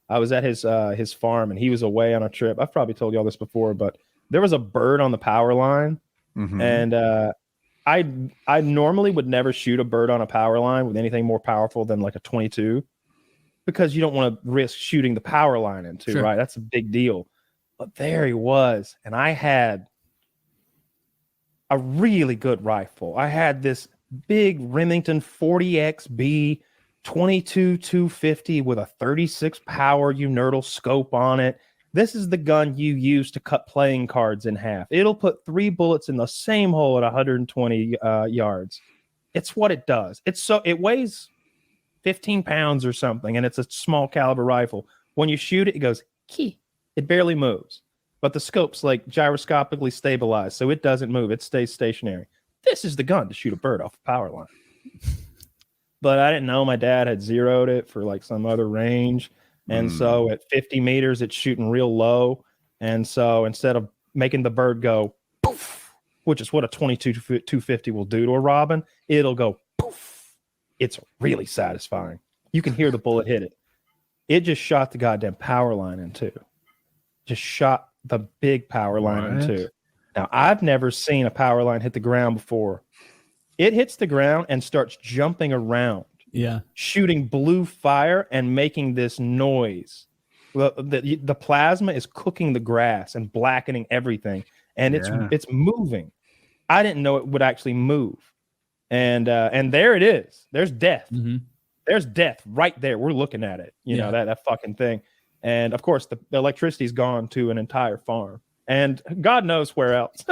was at his farm and he was away on a trip. I've probably told you all this before, but there was a bird on the power line. Mm-hmm. And I normally would never shoot a bird on a power line with anything more powerful than like a 22 because you don't want to risk shooting the power line into, sure. Right? That's a big deal. But there he was, and I had a really good rifle. I had this big Remington 40XB 22 250 with a 36 power Unerdal scope on it. This is the gun you use to cut playing cards in half. It'll put 3 bullets in the same hole at 120 yards. It's what it does. It weighs 15 pounds or something, and it's a small caliber rifle. When you shoot it, it goes key. It barely moves. But the scope's like gyroscopically stabilized, so it doesn't move. It stays stationary. This is the gun to shoot a bird off a power line. But I didn't know my dad had zeroed it for like some other range. And so at 50 meters, it's shooting real low. And so instead of making the bird go poof, which is what a 22 250 will do to a robin, it'll go poof. It's really satisfying. You can hear the bullet hit it. It just shot the goddamn power line in two. Just shot the big power line in two. Now, I've never seen a power line hit the ground before. It hits the ground and starts jumping around. Yeah, shooting blue fire and making this noise. Well, the plasma is cooking the grass and blackening everything, and it's moving. I didn't know it would actually move, and there it is. There's death. Mm-hmm. There's death right there. We're looking at it. You know that fucking thing, and of course the electricity's gone to an entire farm. And God knows where else.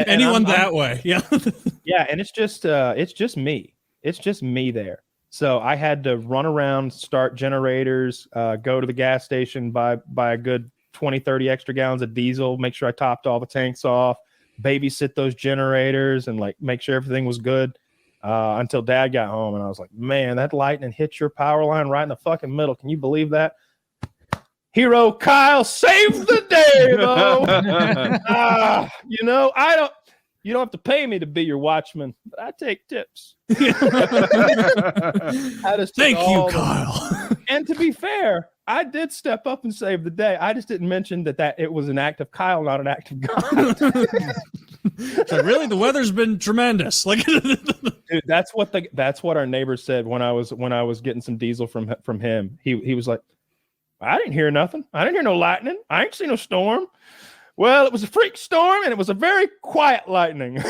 Anyone that way, yeah, yeah. And it's just me. It's just me there. So I had to run around, start generators, go to the gas station, buy a good 20, 30 extra gallons of diesel, make sure I topped all the tanks off, babysit those generators, and like make sure everything was good until Dad got home. And I was like, man, that lightning hit your power line right in the fucking middle. Can you believe that? Hero Kyle saved the day, though. You don't have to pay me to be your watchman, but I take tips. Thank you, Kyle. And to be fair, I did step up and save the day. I just didn't mention that it was an act of Kyle, not an act of God. So really, the weather's been tremendous. Like, dude, that's what our neighbor said when I was getting some diesel from him. He was like, I didn't hear nothing. I didn't hear no lightning. I ain't seen no storm. Well, it was a freak storm, and it was a very quiet lightning.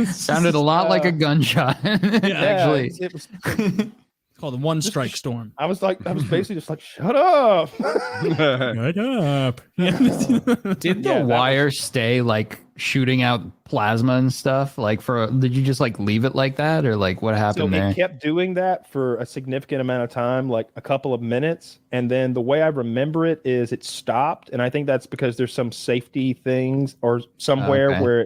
Sounded a lot like a gunshot, actually. It was called a one-strike storm. I was basically just like, shut up. Shut up. Did the wire stay like shooting out plasma and stuff? Like did you just like leave it like that, or like what happened there? It kept doing that for a significant amount of time, like a couple of minutes. And then the way I remember it is it stopped. And I think that's because there's some safety things or somewhere where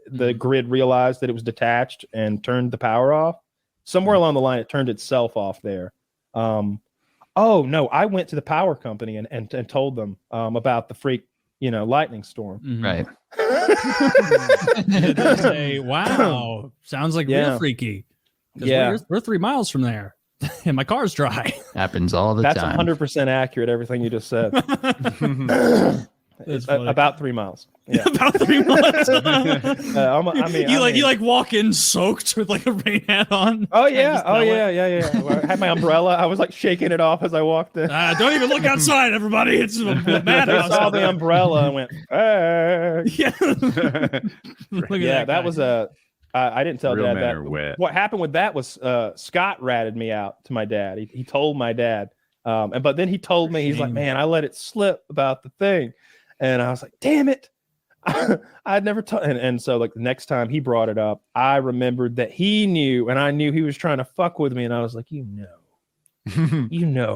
the grid realized that it was detached and turned the power off. Somewhere along the line, it turned itself off there. Oh no, I went to the power company and told them about the freak, lightning storm. Mm-hmm. Right. They say, wow, sounds like real freaky. Yeah, we're 3 miles from there, and my car's dry. Happens all the That's time. That's 100% accurate. Everything you just said. About 3 miles. Yeah. About 3 miles. You walk in soaked with like a rain hat on. Oh yeah. I had my umbrella. I was like shaking it off as I walked in. Don't even look outside, everybody. It's a madhouse. I saw the umbrella and went, hey. Yeah. That was I didn't tell Real Dad men that. are wet. What happened with that was Scott ratted me out to my dad. He told my dad, but then he told me, he's like, man, I let it slip about the thing, and I was like, damn it. I'd never told, and so like the next time he brought it up, I remembered that he knew, and I knew he was trying to fuck with me, and I was like, you know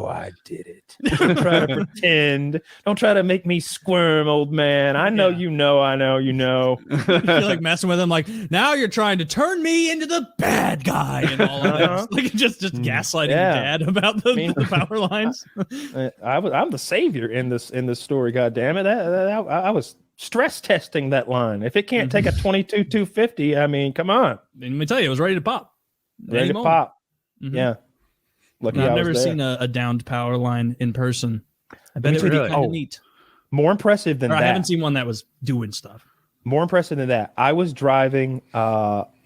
I did it. Don't try to pretend. Don't try to make me squirm, old man. I know you know. I know you know. You're like messing with him, like now you're trying to turn me into the bad guy and all of that. Like just gaslighting your dad about the power lines. I'm the savior in this story. God damn it! I was stress testing that line. If it can't take a 22-250, I mean, come on. Let me tell you, it was ready to pop. Ready to pop. Mm-hmm. Yeah. I've never seen a downed power line in person. I bet it would be kind of neat. More impressive than that. I haven't seen one that was doing stuff. More impressive than that. I was driving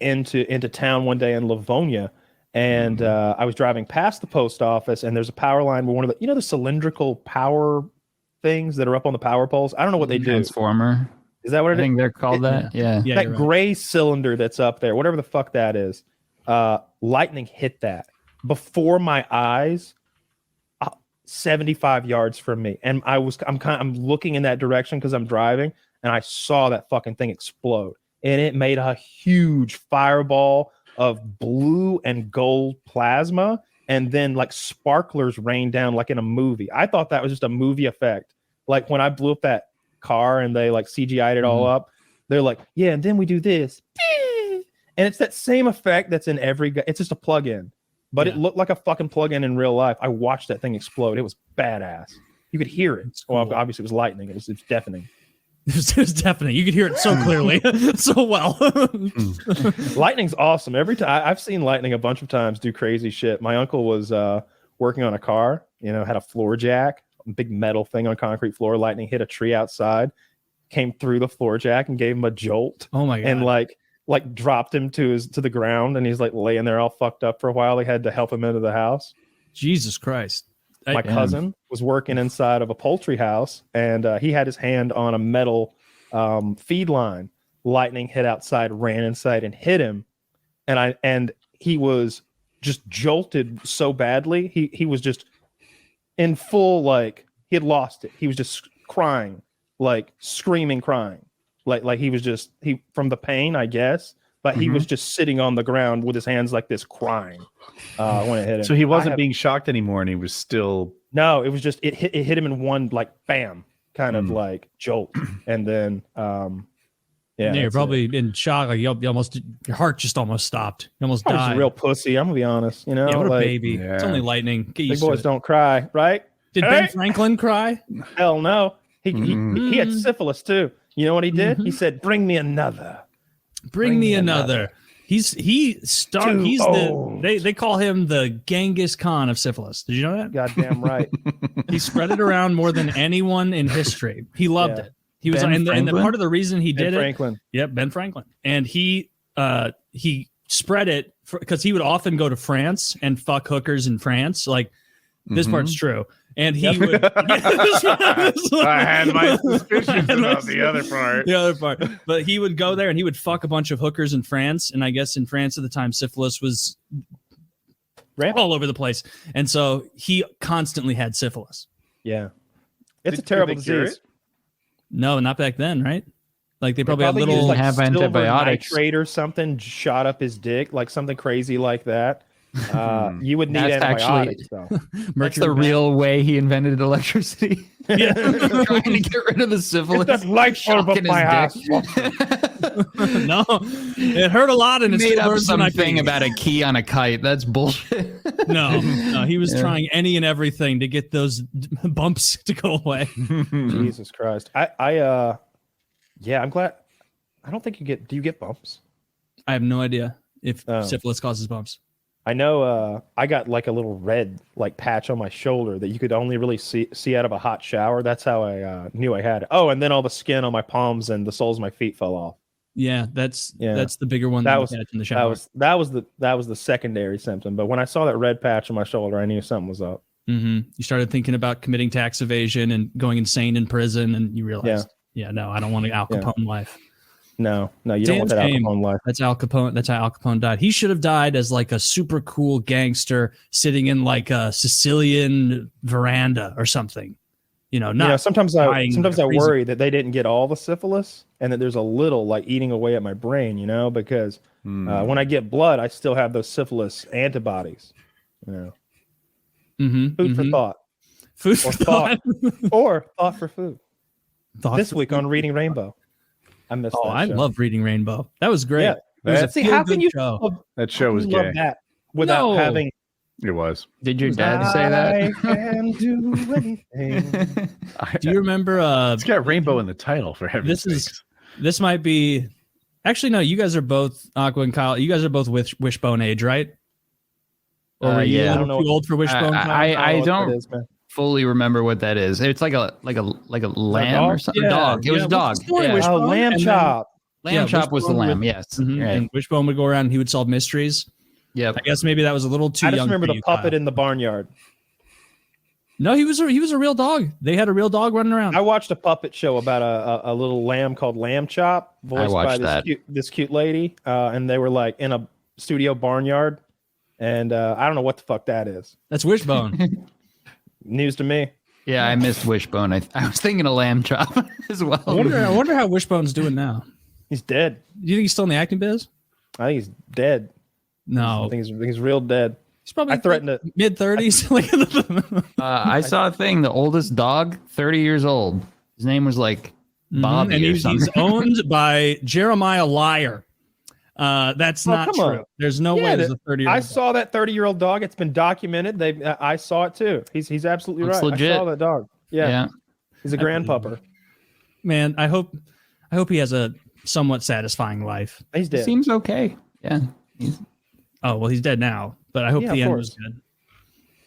into town one day in Livonia, and I was driving past the post office, and there's a power line where one of the the cylindrical power things that are up on the power poles. I don't know what they do. Transformer. Is that what it is? I think they're called that. Yeah. That gray cylinder that's up there, whatever the fuck that is. Lightning hit that before my eyes, 75 yards from me, and I'm looking in that direction because I'm driving, and I saw that fucking thing explode, and it made a huge fireball of blue and gold plasma, and then like sparklers rained down like in a movie. I thought that was just a movie effect, like when I blew up that car and they like CGI'd it all up. They're like, yeah, and then we do this, and it's that same effect that's in every. It's just a plug-in. But it looked like a fucking plug-in in real life. I watched that thing explode. It was badass. You could hear it. Cool. Well, obviously, it was lightning. It was deafening. It was deafening. You could hear it so clearly, so well. Lightning's awesome. Every time I've seen lightning a bunch of times do crazy shit. My uncle was working on a car. Had a floor jack, a big metal thing on a concrete floor. Lightning hit a tree outside, came through the floor jack, and gave him a jolt. Oh my god! And like dropped him to the ground, and he's like laying there all fucked up for a while. They had to help him into the house. Jesus Christ. My cousin was working inside of a poultry house, and he had his hand on a metal feed line. Lightning hit outside, ran inside and hit him. And he was just jolted so badly. He was just in full, like he had lost it. He was just crying, like screaming, crying. Like he was just from the pain, I guess, but he was just sitting on the ground with his hands like this, crying when it hit him. So he wasn't being shocked anymore, and he was still. No, it was just it hit him in one like bam kind of like jolt, and then you're probably in shock. Like your heart just almost stopped. You almost died. died. A real pussy. I'm gonna be honest. What a baby. Yeah. It's only lightning. Get Big boys don't cry, right? Did Ben Franklin cry? Hell no. He had syphilis too. You know what he did? He said, "Bring me another. Bring me another." They call him the Genghis Khan of syphilis. Did you know that? Goddamn right. He spread it around more than anyone in history. He loved it. He was and the part of the reason he did Franklin. Yep, Ben Franklin. And he spread it because he would often go to France and fuck hookers in France. Like this part's true. And he would. I had my suspicions about the other part. The other part, but he would go there and he would fuck a bunch of hookers in France. And I guess in France at the time, syphilis was all over the place, and so he constantly had syphilis. Yeah, it's a terrible disease. No, not back then, right? Like they probably had little used, like, have antibiotics, nitrate or something, shot up his dick, like something crazy like that. You would need antibiotics, though. That's the real way he invented electricity. Yeah. Trying to get rid of the syphilis. Get that light bulb up my ass. No, it hurt a lot, and it made up something about a key on a kite. That's bullshit. No, he was trying any and everything to get those bumps to go away. Jesus Christ! I'm glad. I don't think you get. Do you get bumps? I have no idea if syphilis causes bumps. I know I got like a little red like patch on my shoulder that you could only really see out of a hot shower. That's how I knew I had it. Oh, and then all the skin on my palms and the soles of my feet fell off. Yeah, that's the bigger one that was in the shower. That was the secondary symptom. But when I saw that red patch on my shoulder, I knew something was up. Mm-hmm. You started thinking about committing tax evasion and going insane in prison, and you realized, no, I don't want an Al Capone life. No, you don't Damn want that Al shame. Capone life. That's Al Capone. That's how Al Capone died. He should have died as like a super cool gangster sitting in like a Sicilian veranda or something. Sometimes I dying like a crazy- worry that they didn't get all the syphilis and that there's a little like eating away at my brain, because when I get blood, I still have those syphilis antibodies. Food for thought. Food for thought. Or thought for food. Thought This for week food. on Reading Rainbow. I missed that I show. love Reading Rainbow. That was great. Yeah. It was a See, how feel-good can you show. That show was love gay. that without No. having It was. Did your dad say that? I can do anything. Do you remember? It's got rainbow in the title for heaven's sakes. This might be. Actually, no. You guys are both Aqua and Kyle. You guys are both Wishbone age, right? Or were you yeah. a little too old for Wishbone? Kyle? I don't What that is, man. fully remember what that is. It's like a lamb or dog? something. Yeah, Dog. It was yeah. a dog. What's the story, Yeah. Wishbone? Oh, lamb And then- chop. Lamb chop was the Wishbone lamb. would- Yes. Mhm. Right. And Wishbone would go around and he would solve mysteries. Yep. I guess maybe that was a little too I just young. remember for the you, puppet Kyle. in the barnyard. No, he was a real dog. They had a real dog running around. I watched a puppet show about a little lamb called Lamb Chop, voiced by watched that. this cute lady, and they were like in a studio barnyard, and I don't know what the fuck that is. That's Wishbone. News to me. Yeah, I missed Wishbone. I was thinking of lamb chop as well. I wonder how Wishbone's doing now. He's dead. Do you think he's still in the acting biz? I think he's dead. No, I think he's real dead. he's probably I threatened to. mid-30s. I saw a thing. The oldest dog, 30 years old. His name was like Bobby and or he's something. owned by Jeremiah Liar. That's not come true. on. There's no Yeah, way there's a 30-year-old. I saw that 30-year-old dog. It's been documented. I saw it too. He's absolutely Looks right. legit. I saw that dog. Yeah, he's a grandpupper. Man, I hope he has a somewhat satisfying life. He's dead. Seems okay. Yeah. Oh well, he's dead now, but I hope Yeah, the of end course. was good.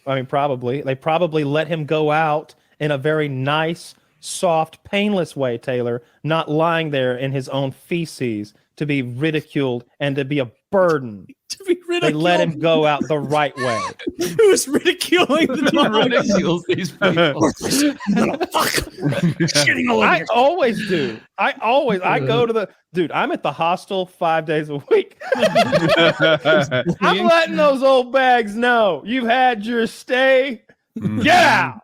I mean, probably. They probably let him go out in a very nice, soft, painless way, Taylor, not lying there in his own feces to be ridiculed and to be a burden. To be They ridiculed. let him go out the right way. Who's riduling the dog? Ridicules these people. Shitting all over I your- always do. I go to the dude. I'm at the hostel 5 days a week. I'm letting those old bags know you've had your stay. Yeah.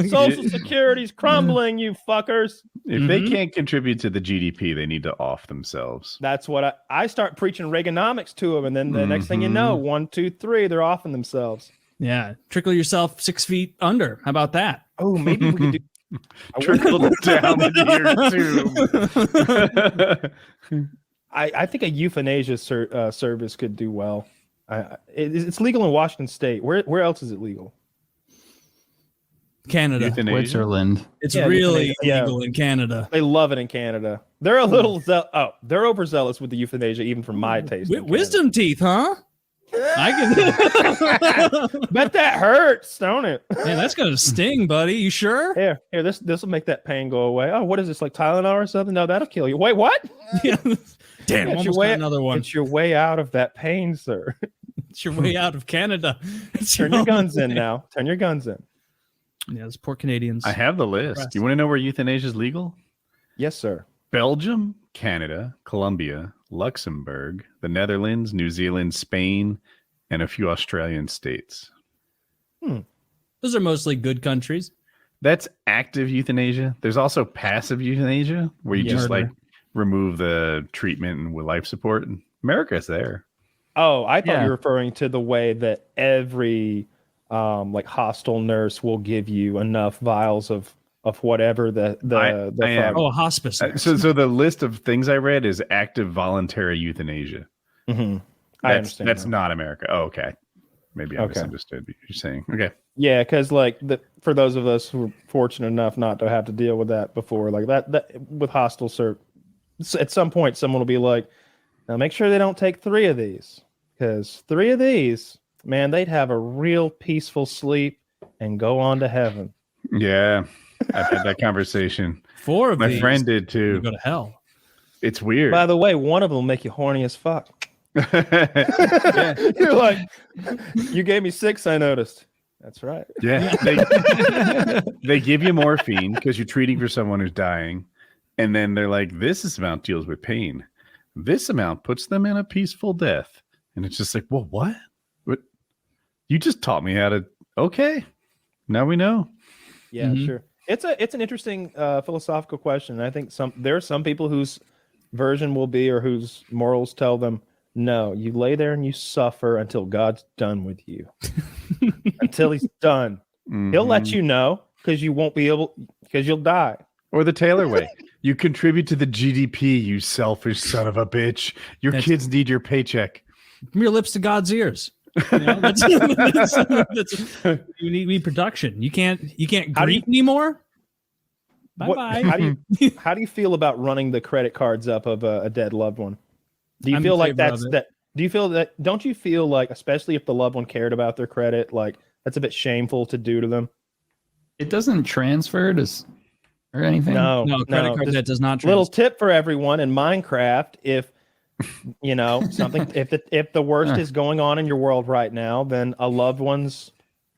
Social Security's crumbling, you fuckers. If they can't contribute to the GDP, they need to off themselves. That's what I start preaching Reaganomics to them, and then the next thing you know, 1, 2, 3, they're offing themselves. Yeah, trickle yourself 6 feet under. How about that? Oh, maybe we could do. Trickle down into your tube. I think a euthanasia service could do well. It's legal in Washington State. Where else is it legal? Canada. Euthanasia? Switzerland. It's Yeah, really yeah. illegal in Canada. They love it in Canada. They're a little they're overzealous with the euthanasia, even for my taste. in Canada. Wisdom teeth, huh? I can. Bet that hurts, don't it? Man, that's gonna sting, buddy. You sure? Here, this will make that pain go away. Oh, what is this, like Tylenol or something? No, that'll kill you. Wait, what? Yeah. Damn, It's almost your got way. another one. It's your way out of that pain, sir. It's your way out of Canada. It's Turn your only guns in way. now. Turn your guns in. Yeah, those poor Canadians. I have the list. You want to know where euthanasia is legal? Yes, sir. Belgium, Canada, Colombia, Luxembourg, the Netherlands, New Zealand, Spain, and a few Australian states. Those are mostly good countries. That's active euthanasia. There's also passive euthanasia, where you just Murder. like remove the treatment and with life support. America's there. Oh, I thought Yeah. you were referring to the way that every like hostel nurse will give you enough vials of whatever the I am. Oh, a hospice. So the list of things I read is active voluntary euthanasia. Mhm. I understand. That's now. not America. Oh, okay. Maybe I Okay. misunderstood what you're saying. Okay. Yeah, because like for those of us who were fortunate enough not to have to deal with that before, like that with hostel serve, at some point someone will be like, now make sure they don't take 3 of these, because 3 of these, man, they'd have a real peaceful sleep and go on to heaven. Yeah. I've had that conversation. 4 of My these, friend did you too. go to hell. It's weird. By the way, one of them will make you horny as fuck. yeah. You're like, you gave me 6, I noticed. That's right. They give you morphine because you're treating for someone who's dying. And then they're like, this amount deals with pain. This amount puts them in a peaceful death. And it's just like, well, what? You just taught me how to. Okay, now we know. Yeah, sure. It's an interesting philosophical question. I think there are some people whose version will be, or whose morals tell them, no, you lay there and you suffer until God's done with you. Until he's done. He'll let you know because you won't be able, because you'll die. Or the Taylor way. You contribute to the GDP, you selfish son of a bitch. Your kids need your paycheck. From your lips to God's ears. You know, you need production. You can't grieve anymore. Bye. How do you feel about running the credit cards up of a dead loved one? Do you feel like that's that? Do you feel that? Don't you feel like, especially if the loved one cared about their credit, like that's a bit shameful to do to them? It doesn't transfer to or anything. No, credit card debt does not transfer. Little tip for everyone in Minecraft: if you know something, if the worst is going on in your world right now, then a loved one's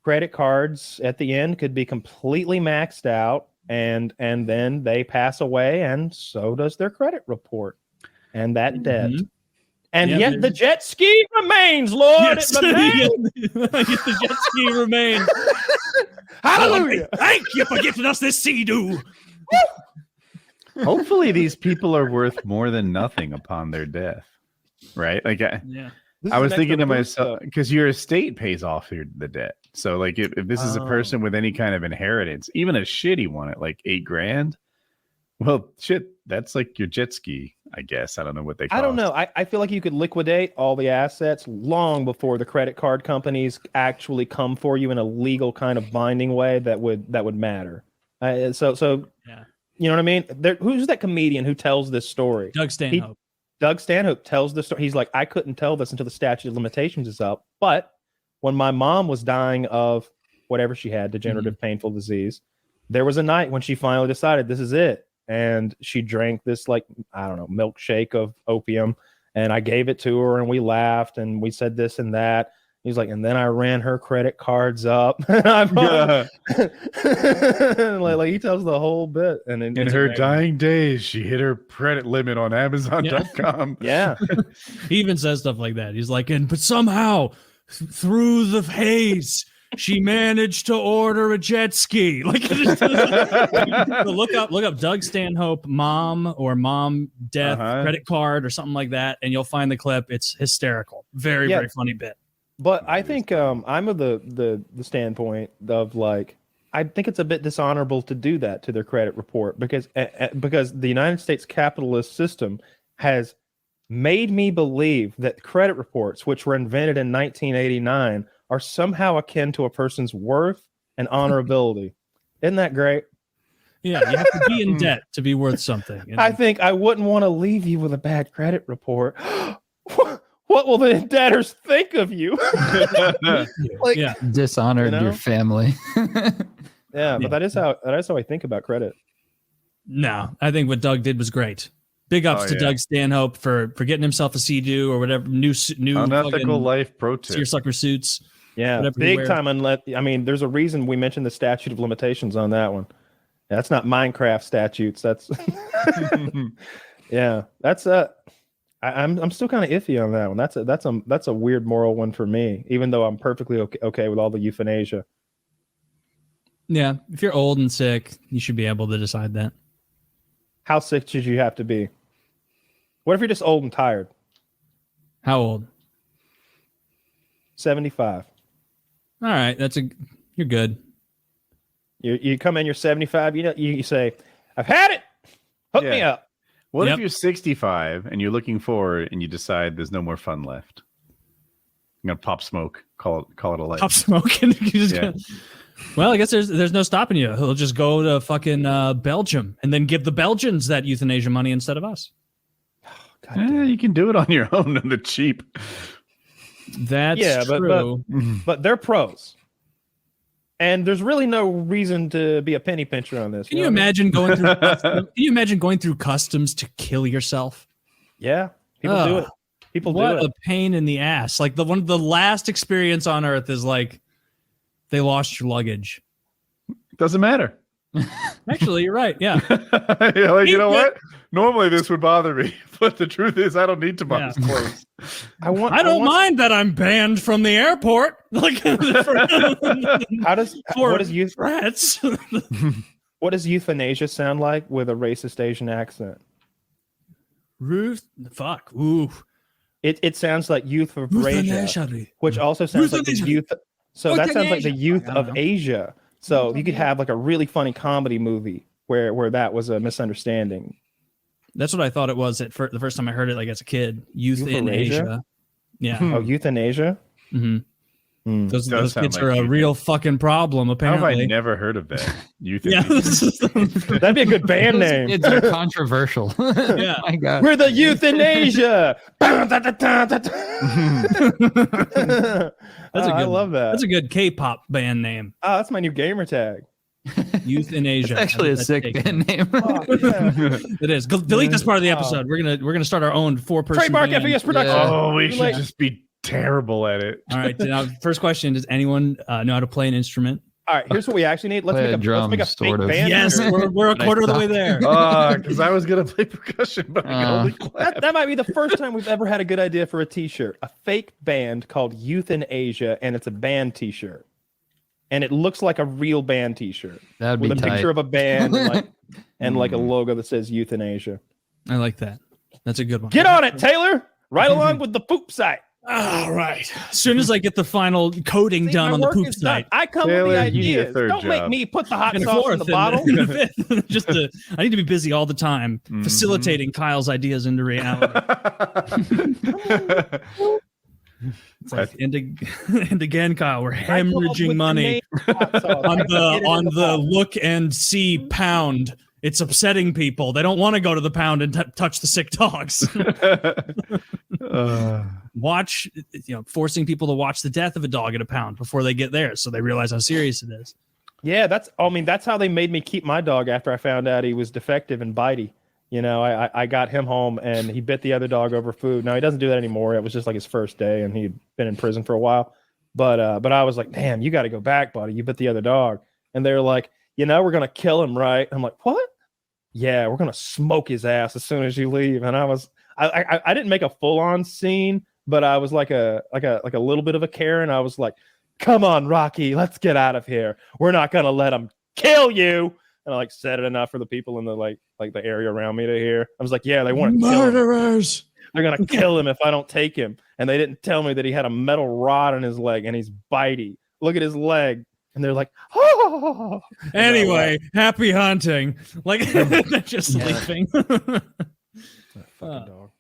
credit cards at the end could be completely maxed out, and then they pass away, and so does their credit report and that debt. And yet the jet ski remains, Lord. Yes. It remains. The jet ski remains. Hallelujah. Thank you for giving us this sea-doo. Hopefully these people are worth more than nothing upon their death. Right? Like I was thinking to myself, because your estate pays off the debt. So like if this is a person with any kind of inheritance, even a shitty one at like $8,000, well, shit, that's like your jet ski, I guess. I don't know what they cost. I don't know. I feel like you could liquidate all the assets long before the credit card companies actually come for you in a legal kind of binding way that would matter. So yeah. You know what I mean? Who's that comedian who tells this story? Doug Stanhope. Doug Stanhope tells this story. He's like, I couldn't tell this until the statute of limitations is up. But when my mom was dying of whatever she had, degenerative painful disease, there was a night when she finally decided this is it. And she drank this, like, I don't know, milkshake of opium. And I gave it to her and we laughed and we said this and that. He's like, and then I ran her credit cards up. like he tells the whole bit. And in her dying days, she hit her credit limit on Amazon.com. Yeah. He even says stuff like that. He's like, but somehow through the haze, she managed to order a jet ski. Like, look up Doug Stanhope mom or mom death credit card or something like that, and you'll find the clip. It's hysterical. Very funny bit. But I think I'm of the standpoint of like, I think it's a bit dishonorable to do that to their credit report because the United States capitalist system has made me believe that credit reports, which were invented in 1989, are somehow akin to a person's worth and honorability. Isn't that great? Yeah, you have to be in debt to be worth something. You know? I think I wouldn't want to leave you with a bad credit report. What will the debtors think of you? Dishonored your family. But that is how I think about credit. No, I think what Doug did was great. Big ups to Doug Stanhope for getting himself a Sea-Doo or whatever new unethical life pro tip. Seersucker suits. Yeah, big time. Unless there's a reason we mentioned the statute of limitations on that one. That's not Minecraft statutes. That's that's I'm still kind of iffy on that one. That's a weird moral one for me, even though I'm perfectly okay with all the euthanasia. Yeah, if you're old and sick, you should be able to decide that. How sick should you have to be? What if you're just old and tired? How old? 75. All right, you're good. You come in, you're 75. You say, "I've had it. Hook me up." What if you're 65 and you're looking forward and you decide there's no more fun left? I'm gonna pop smoke. Call it a life. Pop smoke. Well, I guess there's no stopping you. He'll just go to fucking Belgium and then give the Belgians that euthanasia money instead of us. You can do it on your own on the cheap. That's true. But they're pros. And there's really no reason to be a penny pincher on this. Can you imagine going through Can you imagine going through customs to kill yourself? Yeah. People do it. People do it. What a pain in the ass. Like the last experience on earth is like they lost your luggage. Doesn't matter. Actually, you're right. Yeah. Yeah, like, you know what? Normally this would bother me, but the truth is I don't need Tobias clothes. I don't mind that I'm banned from the airport. Like, what does threats? what does euthanasia sound like with a racist Asian accent? Ruth, fuck. Ooh. It sounds like youth of Asia, Euthanasia. which also sounds like the Euthanasia. youth. So that sounds like the Euthanasia. youth I don't of know. Asia. So you could have like a really funny comedy movie where that was a misunderstanding. That's what I thought it was the first time I heard it, like as a kid. Youth in Euthanasia? Asia. Yeah. Oh, euthanasia. Mm-hmm. Those Does sound kids like are a euthanasia. real fucking problem, How have I apparently. never heard of that? Yeah. That'd be a good band Those name. kids are controversial. Yeah. My God. We're the euthanasia. That's a I good love that. That's a good K-pop band name. Oh, that's my new gamer tag. Youth in It's Asia. actually a That's sick taken. band name. Oh, yeah. It is. Delete this part of the episode. We're gonna start our own 4-person Trademark band. FES production. Yeah. Oh, we Too should late. just be terrible at it. All right. Now, first question: does anyone know how to play an instrument? All right, here's what we actually need. Let's Play make a a drum, fake sort of. band. Yes, we're a But I quarter of the way suck. there. Because I was gonna play percussion, but I can only clap. That might be the first time we've ever had a good idea for a T-shirt. A fake band called Youth in Asia, and it's a band T-shirt, and it looks like a real band T-shirt That'd be with a tight. picture of a band and like a logo that says Youth in Asia. I like that. That's a good one. Get on it, Taylor. Right along with the poop site. All right. As soon as I get the final coding See, done my on the work poop is done. site. I come Taylor, with the you need a ideas. third Don't make job. me put the hot And a sauce in fourth the bottle. and a fifth. Just I need to be busy all the time, facilitating Kyle's ideas into reality. It's like, and again, Kyle, we're I come up hemorrhaging with the money name hot sauce. on I the get it in on the bottle. look and see pound. It's upsetting people. They don't want to go to the pound and touch the sick dogs. Watch, forcing people to watch the death of a dog at a pound before they get there, so they realize how serious it is. Yeah, that's how they made me keep my dog after I found out he was defective and bitey. I got him home and he bit the other dog over food. Now he doesn't do that anymore. It was just like his first day and he'd been in prison for a while. But I was like, damn, you got to go back, buddy. You bit the other dog. And they're like, we're going to kill him, right? I'm like, what? Yeah, we're going to smoke his ass as soon as you leave. And I didn't make a full on scene, but I was like a little bit of a Karen. I was like, come on, Rocky, let's get out of here. We're not going to let him kill you. And I said it enough for the people in the like the area around me to hear. I was like, yeah, they want to kill him. Murderers. They're gonna kill him if I don't take him. And they didn't tell me that he had a metal rod in his leg and he's bitey. Look at his leg. And they're like, oh. Anyway, happy hunting. Like they're just Yeah. sleeping. Fucking dog.